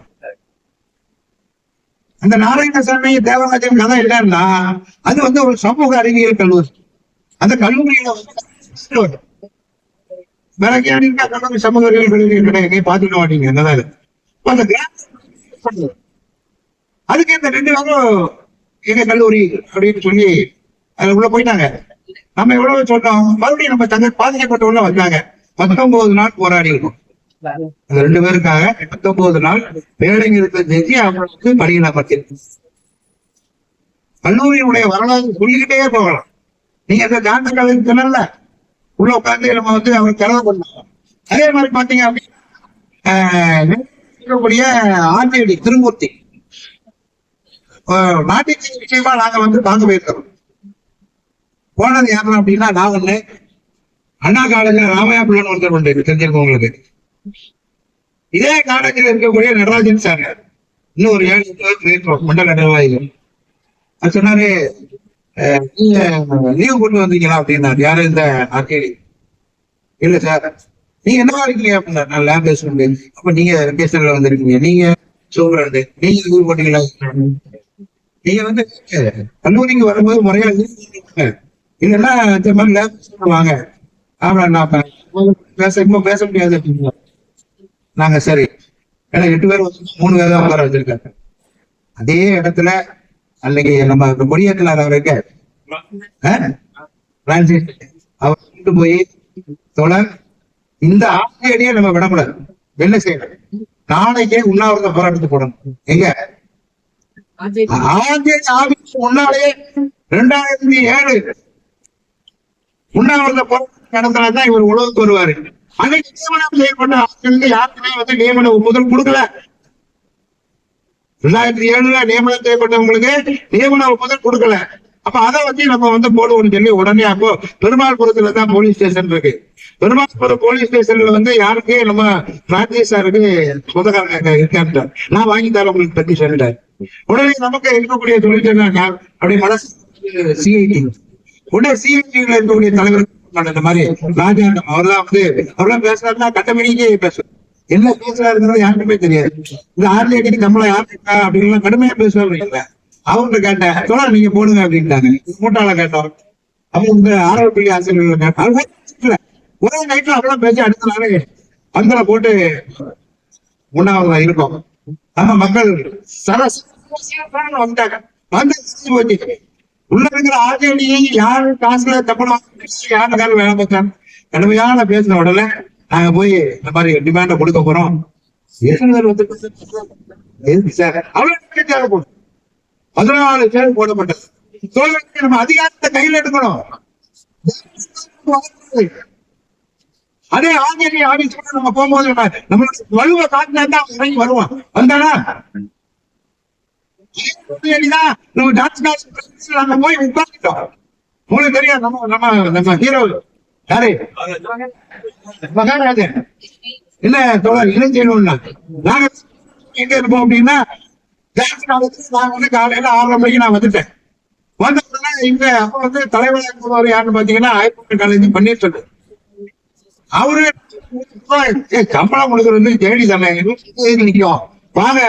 அந்த நாராயணசாமி தேவராஜன் கதை இல்லைன்னா அது வந்து ஒரு சமூக அறிவியல் கல்லூரி. அந்த கல்லூரியில கல்லூரி சமூக அறிவியல் கல்லூரி கிடையாது, பாத்துக்க மாட்டீங்க. அந்த அதுக்கு இந்த 2 பேரும் எங்க கல்லூரி அப்படின்னு சொல்லி அது உள்ள போயிட்டாங்க. நம்ம எவ்வளவு சொன்னோம், மறுபடியும் நம்ம தங்க பாதிக்கப்பட்டவங்க வந்தாங்க. 19 நாள் போராடி இருக்கும். அந்த 2 பேருக்காக 19 நாள் வேலை நிறுத்தம் செஞ்சு அவங்களுக்கு பணியில பத்திருக்கு. கல்லூரியினுடைய வரலாறு சொல்லிக்கிட்டே போகலாம். நீங்க அந்த டான்ஸ் கலைஞர் சொன்னல, உள்ள உட்காந்து நம்ம வந்து அவர் கலவை பண்ணோம். அதே மாதிரி பாத்தீங்க அப்படின்னா இருக்கக்கூடிய ஆர்ஜேடி திருமூர்த்தி நாட்டுக்கு விஷயமா நாங்க வந்து பார்க்க போயிருக்கிறோம். போனது யாரும் அப்படின்னா நான் ஒண்ணு, அண்ணா காலேஜ்ல ராமையா பிள்ளைன்னு ஒருத்தர் உண்டு, தெரிஞ்சிருக்கோம் உங்களுக்கு. இதே காலேஜில் இருக்கக்கூடிய நடராஜன் சார் இன்னும் ஒரு 7 பேர் மண்டல நிர்வாகிகள் அது சொன்னாரு, நீங்க லீவ் கொண்டு வந்தீங்களா அப்படின்னாரு. யாரு? இந்த ஆர்கேடி. இல்ல சார். நீங்க என்னவா இருக்கீங்க அப்படின்னா, நான் லேப் பேசுறேன். அப்ப நீங்க பேசுறதுல வந்திருக்கீங்க, நீங்க சூப்பராண்டு, நீங்க லீவ் போட்டீங்களா? நீங்க வந்து கல்லூரிக்கு வரும்போது முறையா லீவ் இல்லைன்னா இந்த மாதிரி லேப் வாங்க பேச முடியாது அப்படின்னா நாங்க சரி. ஏன்னா 8 பேர் 3 பேர் தான் உட்கார வச்சிருக்காங்க. அதே இடத்துல அன்னைக்கு நம்ம கொடியேற்றினார் அவருக்கு அவர் கொண்டு போய் தொடர் இந்த ஆட்சியடியை நம்ம விடக்கூடாது, என்ன செய்யணும், நாளைக்கே உண்ணாவிரத போராட்டத்துக்கு போடணும். எங்க ஆட்சியடி முன்னாலேயே 2007 உண்ணாவிரத போராட்டம் நடத்தினாதான் இவர் உலகத்துக்கு வருவாரு. அன்னைக்கு நியமனம் செய்யப்பட்ட ஆட்சியருக்கு யாருக்குமே வந்து நியமன ஒப்புதல் கொடுக்கல. 2007 நியமனம் செய்யப்பட்டவங்களுக்கு நியமன ஒப்புதல் கொடுக்கல. அப்ப அதை வச்சு நம்ம வந்து போடுவோம்னு சொல்லி உடனே அப்போ பெருமாள்புரத்துல தான் போலீஸ் ஸ்டேஷன் இருக்கு. பெருமாள்புரம் போலீஸ் ஸ்டேஷன்ல வந்து யாருக்கு நம்ம ராஜேஷ் சாருக்கு சொந்தக்காரங்க இருக்காரு, நான் வாங்கி தரேன் உங்களுக்கு பத்தி சொல்லிட்டாரு. உடனே நமக்கு இருக்கக்கூடிய தொழிற்சங்க அப்படி மனசு சிஐடி உடனே சிஐடில இருக்கக்கூடிய தலைவர் இந்த மாதிரி ராஜாண்டம் அவர்தான் வந்து அவர்லாம் பேசுறாருன்னா கட்டமணிக்கே பேசுவார். என்ன பேசுறாருங்கிறது யாருக்குமே தெரியாது. இந்த ஆர்லேடிக்கு நம்மள யாரு அப்படின்னு கடுமையா பேசுவாங்க. அவங்க கேட்டேன், தொடர் நீங்க போடுங்க அப்படின்ட்டாங்க. மூட்டாள கேட்டோம். அவங்க இந்த ஆரோக்கிய ஆசிரியர்கள் கேட்டாங்க. ஒரே நைட்ல அவ்வளவு பேசி அடுத்த நாளே பந்தல போட்டு உண்ணாவிரதம் இருக்கும். ஆனா மக்கள் வந்துட்டாங்க. வந்து உள்ள இருக்கிற ஆர்ஜேடியை யாரு காசுல தப்பணும் யாருக்காரும் வேலை பார்த்தாங்க. கடுமையான பேசின உடனே நாங்க போய் இந்த மாதிரி டிமாண்ட கொடுக்க போறோம். அவ்வளவு தேவைப்படும். 14 பேர் போடப்பட்டது. நம்ம அதிகாரத்தை கையில் எடுக்கணும். அதே ஆர்ஜேடி ஆபீஸ் நம்ம போகும்போது நம்மளுடைய வலுவை காட்டினா தான் இறங்கி வருவான். வந்தானா நம்ம டான்ஸ் நாங்க போய் உட்கார்ந்துட்டோம். உங்களுக்கு தெரியாது நம்ம நம்ம நம்ம ஹீரோ யாரு மகாராஜன் என்ன தொடர் என்ன செய்யணும்னா நாங்க எங்க இருப்போம் அப்படின்னா நான் வந்து காலையில 6:30 மணிக்கு நான் வந்துட்டேன். வந்தோம்னா இங்க அப்ப வந்து தலைவராக இருந்தவர் யாருன்னு பாத்தீங்கன்னா ஐபோன் காலேஜ் பன்னீர்செல்வம். அவரு சம்பளம் கொடுக்கறது ஜெயடி தானே நிக்கும் வாங்க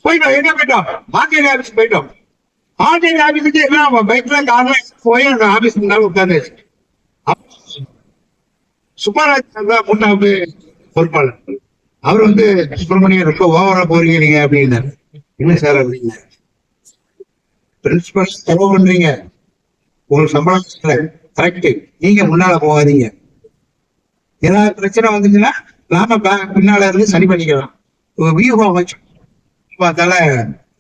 போயிட்டோம். எங்க போயிட்டோம்? ஆர்ஜேடி ஆபீஸ் போயிட்டோம். ஆர்ஜேடி ஆபீஸுக்கு என்ன பைக்ல கார்ல போய் அந்த ஆபீஸ் முன்னால உட்கார்ந்து சுப்பராஜ் முன்னாடி பொறுப்பாளர் அவர் வந்து சுப்பிரமணியன் ரொம்ப ஓவரா போறீங்க நீங்க அப்படின்னாரு. என்ன சார் அப்படிங்க, பிரின்சிபல் செலவு பண்றீங்க, உங்களுக்கு சம்பளம் கரெக்ட், நீங்க முன்னால போகாதீங்க. ஏதாவது பிரச்சனை வந்துச்சுன்னா நாம பின்னால இருந்து சரி பண்ணிக்கலாம். வியூகம் அமைச்சு பார்த்தால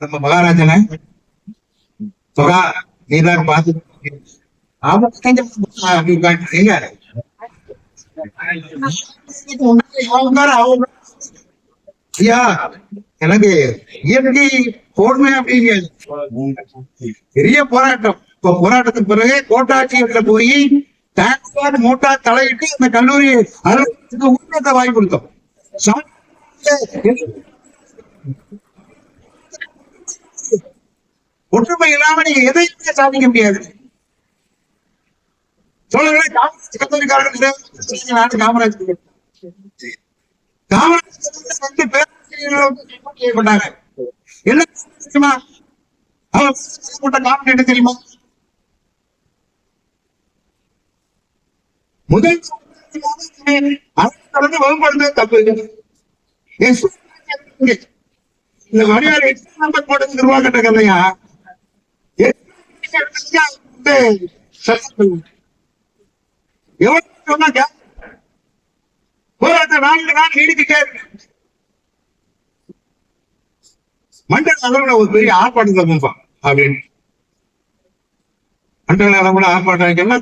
நம்ம மகாராஜனை மகா நீதான் பார்த்து ஐயா எனக்கு இயற்கை போர்மை அப்படிங்க பெரிய போராட்டம். இப்ப போராட்டத்துக்கு பிறகு கோட்டாட்சியர்ல போய் டாக்ஸர் மோட்டா தலையிட்டு அந்த கல்லூரி அலுவலகத்துக்கு உன்னத வாங்கி கொடுத்தோம். ஒற்றுமை இல்லாம நீங்க எதையுமே சாதிக்க முடியாது. சொல்லுங்களேன், காமராஜ் கல்லூரிக்காரர்கள் காமராஜ் வந்து பேராசிரியர்களாக என்ன தெரியுமா? அவர் காரணம் தெரியுமா? முதல் வகுப்படுத்த தப்பு. இந்த மரியாதை போட்டு நிர்வாகட்ட கதையா எவ்வளவு சொன்னா போராட்டம் 4 நாள் நீடிக்கிட்டே இருக்கு. மண்டல அளவுல ஒரு பெரிய ஆர்ப்பாட்டத்தை அப்படின்னு அன்றைய கூட ஆர்ப்பாட்டம் வைக்கணும்னா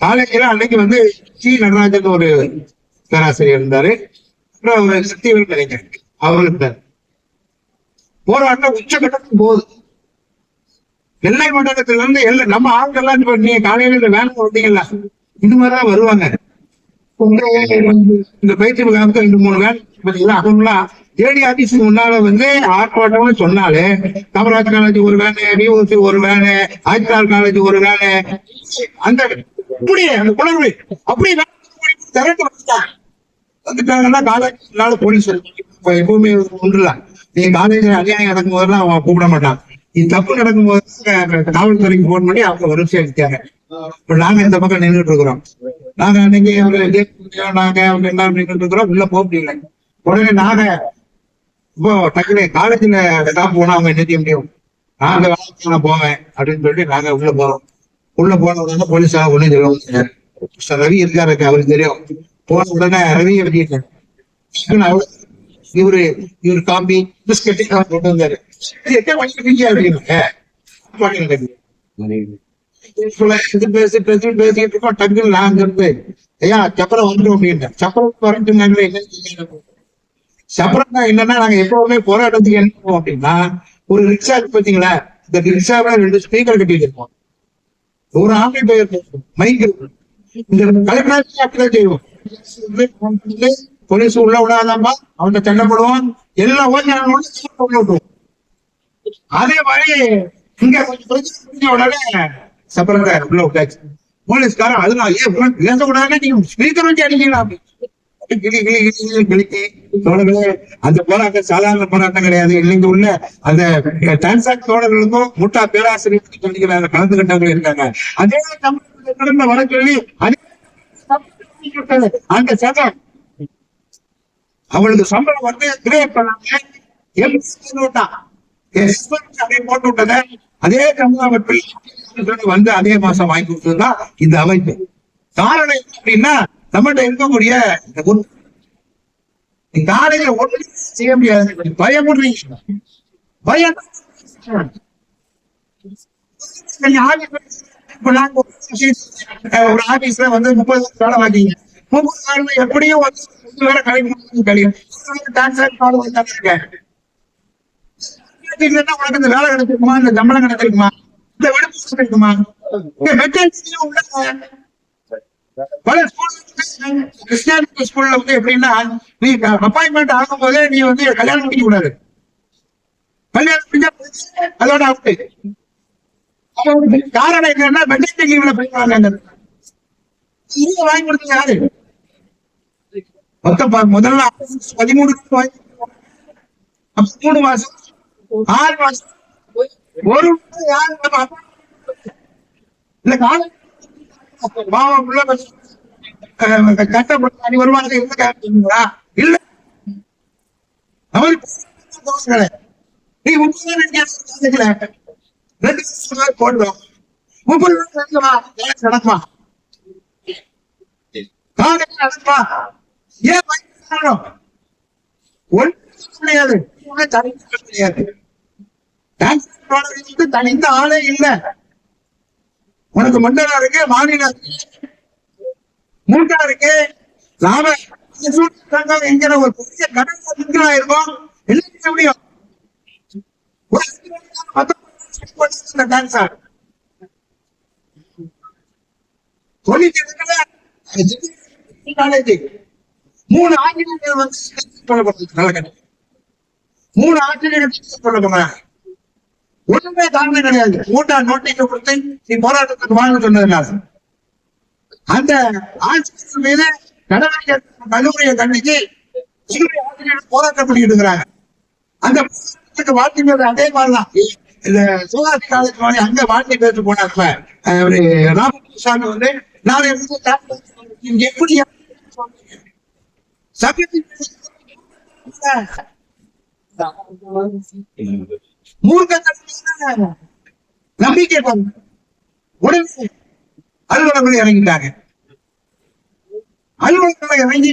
காலேஜ்ல அன்னைக்கு வந்து சி நடராஜன் ஒரு பேராசிரியர் இருந்தாரு, அப்புறம் ஒரு சக்திவேல் நினைக்கிறேன் அவரு இருந்தார். போராட்டம் உச்சகட்டத்துக்கு போகுது. நெல்லை மண்டலத்துல இருந்து நம்ம ஆட்கள்லாம் இப்ப நீங்க காலையில இந்த வேலை வந்தீங்கல்ல, இந்த மாதிரிதான் வருவாங்க. இந்த பயிற்சி முகாமுக்கு 2-3 வேன் பாத்தீங்களா, அதுலாம் ஏடி ஆபீஸ்க்கு முன்னால வந்து ஆர்ப்பாட்டம்னு சொன்னாலே காமராஜ் காலேஜ் ஒரு வேனு, விஓசி ஒரு வேனு, ஆய்ச்சார் காலேஜ் ஒரு வேனு, அந்த அப்படியே அந்த குளறு அப்படியே திரட்டு வந்துட்டாங்கன்னா காலேஜ் போலீஸ் எப்பவுமே ஒன்றுல நீங்க காலேஜ் அநியாயம் நடக்கும் போதெல்லாம் அவன் கூப்பிட மாட்டான். இது தப்பு நடக்கும் போது காவல்துறைக்கு போன் பண்ணி அவங்க வரிசை அடித்தாங்க. இப்ப நாங்க இந்த பக்கம் நின்றுட்டு இருக்கிறோம். நாங்க அன்னைக்கு நாங்க அவங்க எல்லாரும் நின்றுட்டு இருக்கிறோம், உள்ள போக முடியல. உடனே நாங்க இப்போ டக்குனு காலேஜ்ல ஸ்டாப் போனா அவங்க என்ன செய்ய முடியும், நாங்க வேலை போவேன் அப்படின்னு சொல்லிட்டு நாங்க உள்ள போறோம். உள்ள போன உடனே போலீஸா ஒண்ணு சொல்லுவோம், ரவி இருக்காரு அவருக்கு தெரியும். போன உடனே ரவியை வச்சுக்கிட்டேன். இவரு காபி பிஸ்கட் கொண்டு வந்தாரு. பேசிட்டு இருக்கோம். டக்குன்னு நாங்க இருந்து ஐயா சப்பரம் வந்துடும் அப்படின்னு. சப்பரம் வரட்டுங்க. சப்பரம்னா என்னன்னா, நாங்க எப்பவுமே போராட்டத்துக்கு என்ன பண்ணுவோம் அப்படின்னா, ஒரு ரிக்ஷா பாத்தீங்களா, இந்த ரிக்ஷாவில 2 ஸ்பீக்கர் கட்டி வச்சிருப்போம், ஒரு ஆம்பிளிஃபையர் மைக் இருக்கும். இந்த கலெக்டர் அப்படியே செய்வோம். போலீஸ் உள்ள விடாதாம்பா, அவன்கிட்ட சண்டைப்படுவான், எல்லாம் விட்டுருவோம். அதே மாதிரி இங்க கொஞ்சம் உடனே சப்பரத்தை உள்ள விட்டாச்சு. போலீஸ்காரன் அதனால பேசக்கூடாதுன்னா நீங்க ஸ்பீக்கர் வச்சு அடிக்கலாம். அந்த போராட்டம் சாதாரண போராட்டம் கிடையாது. இன்னைக்கு உள்ள அந்த டிரான்சாக்ட் தோழர்களுக்கும் முட்டா பேராசிரியர் சொல்லிக்கிறாங்க, கலந்துகிட்டவங்க இருக்காங்க. அதே கடந்த வர சொல்லி அந்த சட்டம் அவளுக்கு சம்பளம் வந்து கிரியேட் பண்ணாங்க, போட்டு விட்டத அதே தமிழகத்தில் வந்து அதே மாசம் வாங்கி கொடுத்ததுதான் இந்த அமைப்பு. காரணம் அப்படின்னா நம்மகிட்ட இருக்கக்கூடிய காலையில ஒண்ணு செய்ய முடியாது, பயப்படுறீங்க. பயம் ஒரு ஆபீஸ்ல வந்து 30 வேலை வாங்கிங்க, 30 எப்படியும் வேற கழிவு உனக்கு இந்த வேலை கிடைச்சிருக்குமா, இந்த சம்பளம் கிடைச்சிருக்குமா, இந்த விடுப்பு கிடைக்குமா? பல கிறிஸ்டியானிட்டி ஸ்கூல்ல வந்து எப்படின்னா, நீ அப்பாயின்மெண்ட் ஆகும் போதே நீ வந்து கல்யாணம் பண்ணிக்க கூடாது. கல்யாணம் பண்ணா அதோட அவுட்டு. காரணம் என்னன்னா மெட்டர்னிட்டி லீவ்ல போயிடுவாங்க. வாங்கி கொடுத்தது யாரு? முதல்ல 13 மாசம் 6 மாசம் ஒரு கஷ்டப்பட்டு அணி வருவாங்க இருந்தீங்களா? இல்ல, நீ 30 போடுறோம், 30 நடக்குமா? நடக்குமா? ஏன் கிடையாது, கிடையாது. தனித்த ஆளே இல்ல. உனக்கு மண்டலம் இருக்கு, மாநிலம் மூட்டா இருக்கு, லாப என்கிற ஒரு பெரிய கடற்கா இருக்கும். என்ன முடியும்? காலேஜ் 3 ஆசிரியர்கள் வந்து சொல்லப்பட்டது. 3 ஆசிரியர்கள் சொல்லப்படுறாங்க. ஒண்ணுமே காரணம் கிடையாது. மூட்டா நோட்டீஸ் கொடுத்து நீ போராட்டத்துக்கு வாங்க சொன்னதுனால அந்த ஆசிரியர் மீது நடவடிக்கை கல்லூரியை கண்டிச்சு ஆசிரியர்கள் போராட்டம் பண்ணிட்டு இருக்கிறாங்க. அந்த வாழ்க்கை அதே மாதிரிதான் இந்த சிவகாசி காலேஜ் மாதிரி அங்க வாழ்க்கை பேச போனாங்க. ராமகிருஷ்ணசாமி வந்து நான் எப்படி நம்பிக்கை உடனே அலுவலகங்கள் இறங்கிட்டாங்க. அலுவலகங்கள் இறங்கி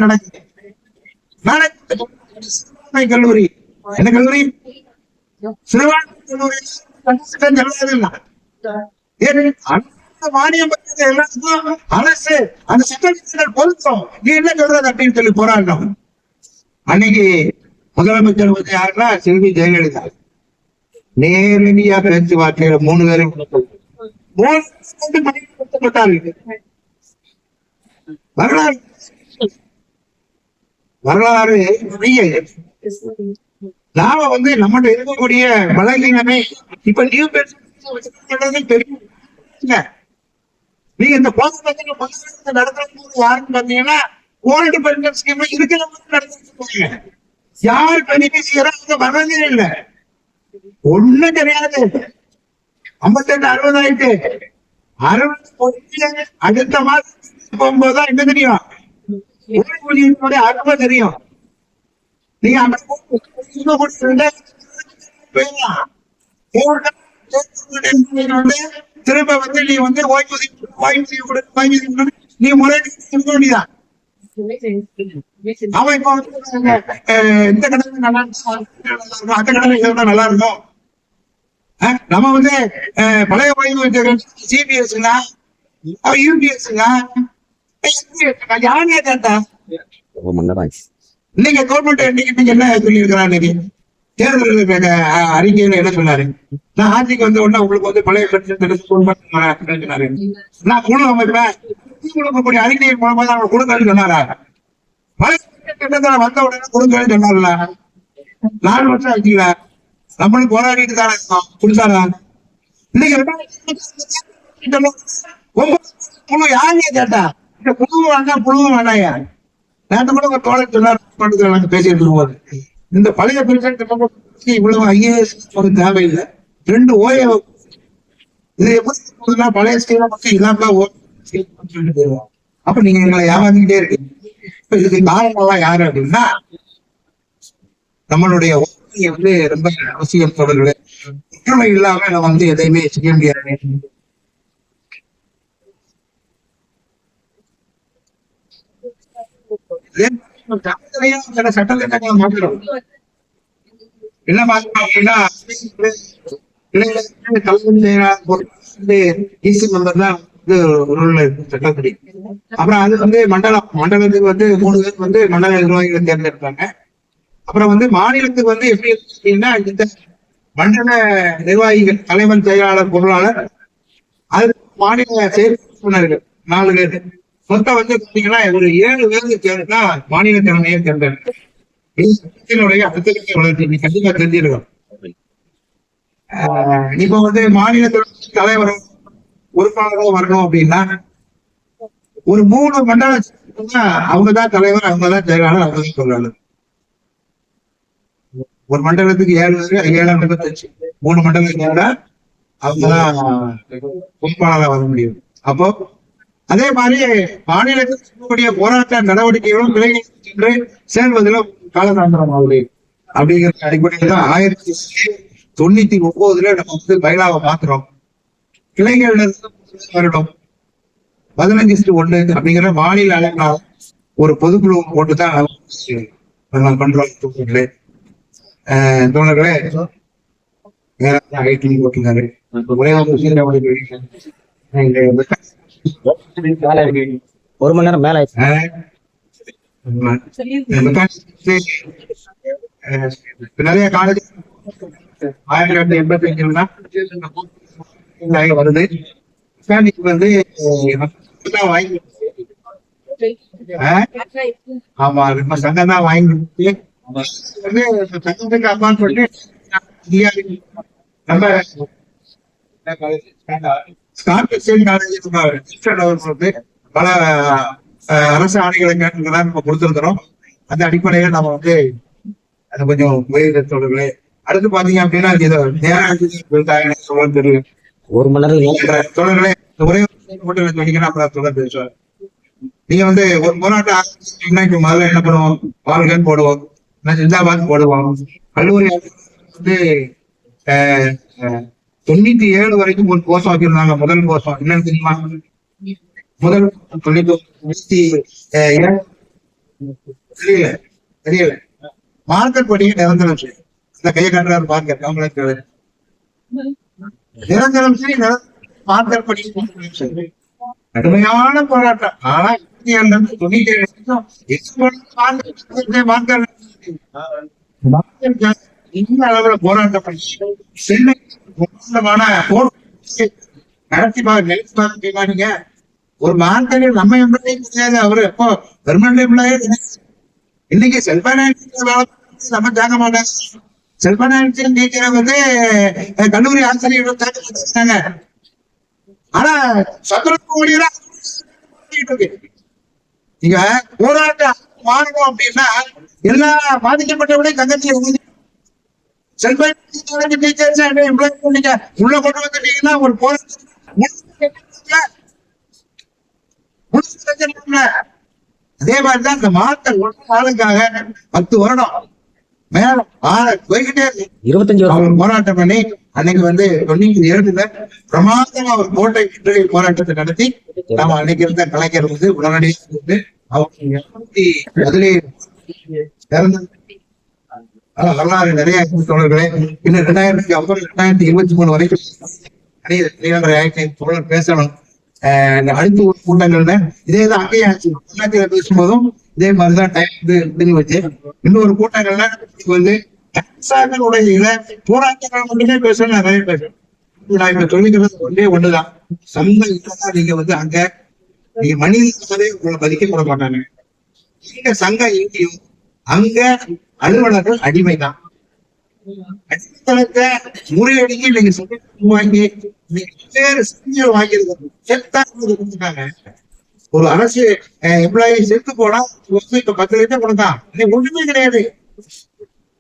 நடக்குது. கல்லூரி என்ன கல்லூரி? சிறுவாணி கல்லூரி அந்த மானியம் பற்றி எல்லாத்துக்கும் அரசு அந்த சட்டங்கள் பொருத்தம் நீ என்ன சொல்றது அப்படின்னு சொல்லி போராட்டம். அன்னைக்கு முதலமைச்சர் வந்து யாருன்னா செல்வி ஜெயலலிதா நேரடியா பேச்சுவார்த்தையில 3 பேரும் வரலாறு வரலாறு நாம வந்து நம்மகிட்ட இருக்கக்கூடிய பலகீனமே இப்ப நியூ தெரியும். நீங்க இந்த போராட்டத்தை நடத்துறது யாருன்னு பாத்தீங்கன்னா ஓல்டு பென்ஷன் ஸ்கீம் இருக்கிறவங்க நடத்திட்டு யார் பெனிஃபிஷியரா அங்க வர்றதே இல்லை. ஒண்ணும் தெரியாது. 58 60 ஆயிட்டு 60 அடுத்த மாசம் போகும்போதுதான் என்ன தெரியும், அருமை தெரியும். நீங்க திரும்ப வந்து நீ வந்து நீ முறைதான் அவன் இப்ப வந்து இந்த கடமை நல்லா இருக்கும் அந்த கடமை நல்லா இருக்கும். நம்ம வந்து பழைய ஓய்வு சிபிஎஸ்ங்க யூபிஎஸ்ங்க யாருங்க கேட்டா இன்னைக்கு கவர்மெண்ட் இன்னைக்கு என்ன சொல்லி இருக்கிறாரு தேர்தல் அறிக்கையில என்ன சொன்னாரு, நான் ஆட்சிக்கு வந்த உடனே உங்களுக்கு வந்து பழைய சொன்னாரு, நான் குழு அமைப்பேன் கொடுக்கக்கூடிய அறிக்கை மூலமா தான் அவங்க கொடுக்கணும்னு சொன்னாரா, பழைய வந்த உடனே கொடுக்கணும்னு சொன்னார்ல, 4 வருஷம் ஆச்சுங்களா நம்மளும் போராடிட்டு தானே இருக்கோம் கொடுத்தாரா. இன்னைக்கு குழு யாருங்க கேட்டா இந்த குழு வேண்டாம் புழுவும் வேண்டாயா. நேற்று கூட ஒரு தோழர் சொன்னார் பேசிட்டு இருக்கும்போது இந்த பழைய பென்ஷன் இவ்வளவு ஐஏஎஸ் தேவையில்லை 2 ஓஏ இது எப்படி பழைய ஸ்கீம் மட்டும் இல்லாம அப்ப நீங்க எங்களை ஏமாந்துக்கிட்டே இருக்கீங்க. இப்ப இதுக்கு காரணம் யாரு அப்படின்னா நம்மளுடைய வந்து ரொம்ப அவசியம் தொடர்பு ஒற்றுமை இல்லாம நம்ம வந்து எதையுமே செய்ய முடியாது. சட்டத்திட்டங்களை மாற்றணும். என்ன மாற்றணும் அப்படின்னா சட்டப்படி அப்புறம் அது வந்து மண்டலத்துக்கு வந்து 3 பேர் வந்து மண்டல நிர்வாகிகளை தேர்ந்தெடுப்பாங்க. அப்புறம் வந்து மாநிலத்துக்கு வந்து எப்படி அப்படின்னா இந்த மண்டல நிர்வாகிகள் தலைவர் செயலாளர் பொருளாளர் அது மாநில செயற்குழுவினர்கள் 4 பேர் மொத்தம் வந்து பாத்தீங்கன்னா ஒரு 7 பேருக்கு சேர்ந்தா மாநில தலைமையை தேர்ந்தெடுக்கும். வளர்ச்சி கண்டிப்பா தெரிஞ்சிருக்கும். இப்ப வந்து மாநில தலைவர் உறுப்பினர்கள் வரணும் அப்படின்னா ஒரு 3 மண்டலம் அவங்கதான் தலைவர் அவங்கதான் செயலாளர் அவங்கதான் சொல்றாங்க. ஒரு மண்டலத்துக்கு 7 725 3 மண்டலத்தோட அவங்கதான் பொறுப்பாளராக வர முடியும். அப்போ அதே மாதிரி மாநிலத்தில் இருக்கக்கூடிய போராட்ட நடவடிக்கைகளும் விலகி சென்று சேர்வதில் காலதாமதம் ஆகுது அப்படிங்கிற அடிப்படையில் தான் 1999 நம்ம வந்து பைலாவை மாத்துறோம். கிளைகள் வருடம் 15:1 அப்படிங்கிற மாநில அளவிலான ஒரு பொதுக்குழு போட்டுதான் நம்ம பண்றோம். தோழர்களே போட்டிருக்காரு ஒரே ஒரு மணி நேரம் மேல நிறைய காலேஜ் 1985 வருது. வந்து ஆமா நம்ம சங்கம் தான் வாங்கி சங்கத்துக்கு அப்பான்னு சொல்லிட்டு நம்ம பல அரசு ஆணைகளை கேட்டுதான் நம்ம கொடுத்திருக்கிறோம். அந்த அடிப்படையில நம்ம வந்து அது கொஞ்சம் முயற்சி. அடுத்து பாத்தீங்க அப்படின்னா தெரியும் ஒரு மணி நேரம் தொடர்களே ஒரே அப்புறம் தொடர் பேசுவார். நீங்க வந்து ஒரு போராட்டம் முதல்ல என்ன பண்ணுவோம், வாழ்கன்னு போடுவோம், ஜிந்தாபாத் போடுவோம். கல்லூரி வந்து 97 வரைக்கும் ஒரு கோஷம் வச்சிருந்தாங்க. முதல் கோஷம் என்னன்னு தெரியுமா? முதல் 97 தெரியல மார்க்கெட் படிக்க நிரந்தரம் சரி இந்த கையை காட்டுறாரு மார்க்கெட் அவங்களுக்கு நிரந்தரம் சரி மார்க்கர் படி கடுமையான போராட்டம். ஆனா 97 மார்க்கர் இந்த அளவுல போராட்டம் பண்ணி சென்னை நடத்தி பாருங்க. ஒரு மார்க்கர் நம்ம எம்எல்ஏ கிடையாது, அவரு எப்போ பெர்மனன்ட் எம்எல்ஏ. இன்னைக்கு நம்ம தாங்க மாட்டாங்க. செல்பனாயத்தின் டீச்சரை வந்து கல்லூரி ஆசிரியர்கள் தாங்க. ஆனா சத்துரு நீங்க போராட்டம் மாறணும் அப்படின்னா எல்லா பாதிக்கப்பட்டவர்களையும் கங்கத்தில் செல்பன் டீச்சர்ஸ் நீங்க உள்ள கொண்டு வந்துட்டீங்கன்னா ஒரு அதே மாதிரிதான் இந்த மாற்ற நாளுக்காக 10 வருடம் மேல போய்கிட்டே இருக்கு. 25 வருஷம் போராட்டம் பண்ணி அன்னைக்கு வந்து 97 பிரமாதமா ஒரு கோட்டை விடுதலை போராட்டத்தை நடத்தி நாம அன்னைக்கு இருந்த கலைஞர் வந்து உடனடியாக அதிலே வரலாறு நிறைய தோழர்களே. இன்னும் 2023 வரைக்கும் தோழர் பேசணும். அடுத்து ஒரு கூட்டங்கள்ல இதேதான் அங்கேயே பேசும்போதும் இதே மாதிரிதான் டைம் வச்சு இன்னொரு கூட்டங்கள்ல வந்து போராட்டங்கள் மட்டுமே பேசணும். நிறைய பேசுறேன். நான் இப்ப சொல்லிக்கிறது ஒண்ணுதான். சங்கம் நீங்க வந்து அங்க நீங்க மனிதனே உங்களை மதிக்க கூட மாட்டாங்க. நீங்க சங்கம் எங்கேயும் அங்க அலுவலர்கள் அடிமைதான். அடிமைத்தனத்தை முறியடிக்கு நீங்க வாங்கி வாங்கியிருக்காங்க. ஒரு அரசு எம்ப்ளாயி செத்து போனா இப்ப 10 லட்சம் கொடுத்தான். ஒண்ணுமே கிடையாது.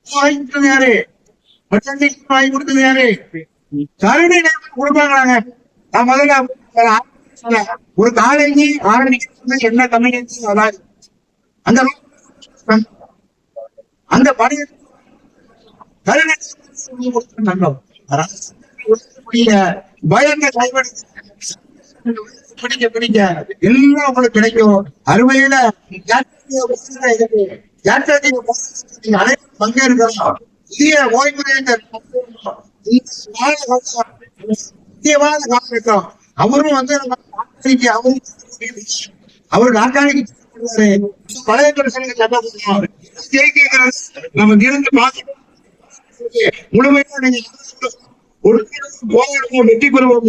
வாங்கி கொடுத்தது யாரு? வாங்கி கொடுத்தது யாரு? கருணை கொடுப்பாங்களாங்க. நான் முதல்ல ஒரு காலேஜ் ஆரம்பிக்கிறது என்ன கம்யூனிட்டி வராது. அந்த பணியை கருணை பயத்தை பிடிக்க எல்லாம் உங்களுக்கு கிடைக்கும். அறுவையில பங்கேற்கிறோம். இந்திய ஓய்வுநீதிமன்ற அவரும் வந்து அவர் நாட்டாளிக்கு பழைய நம்ம இருந்து பார்க்க முழுமையா நீங்க ஒரு வெற்றி பெறுவோம்.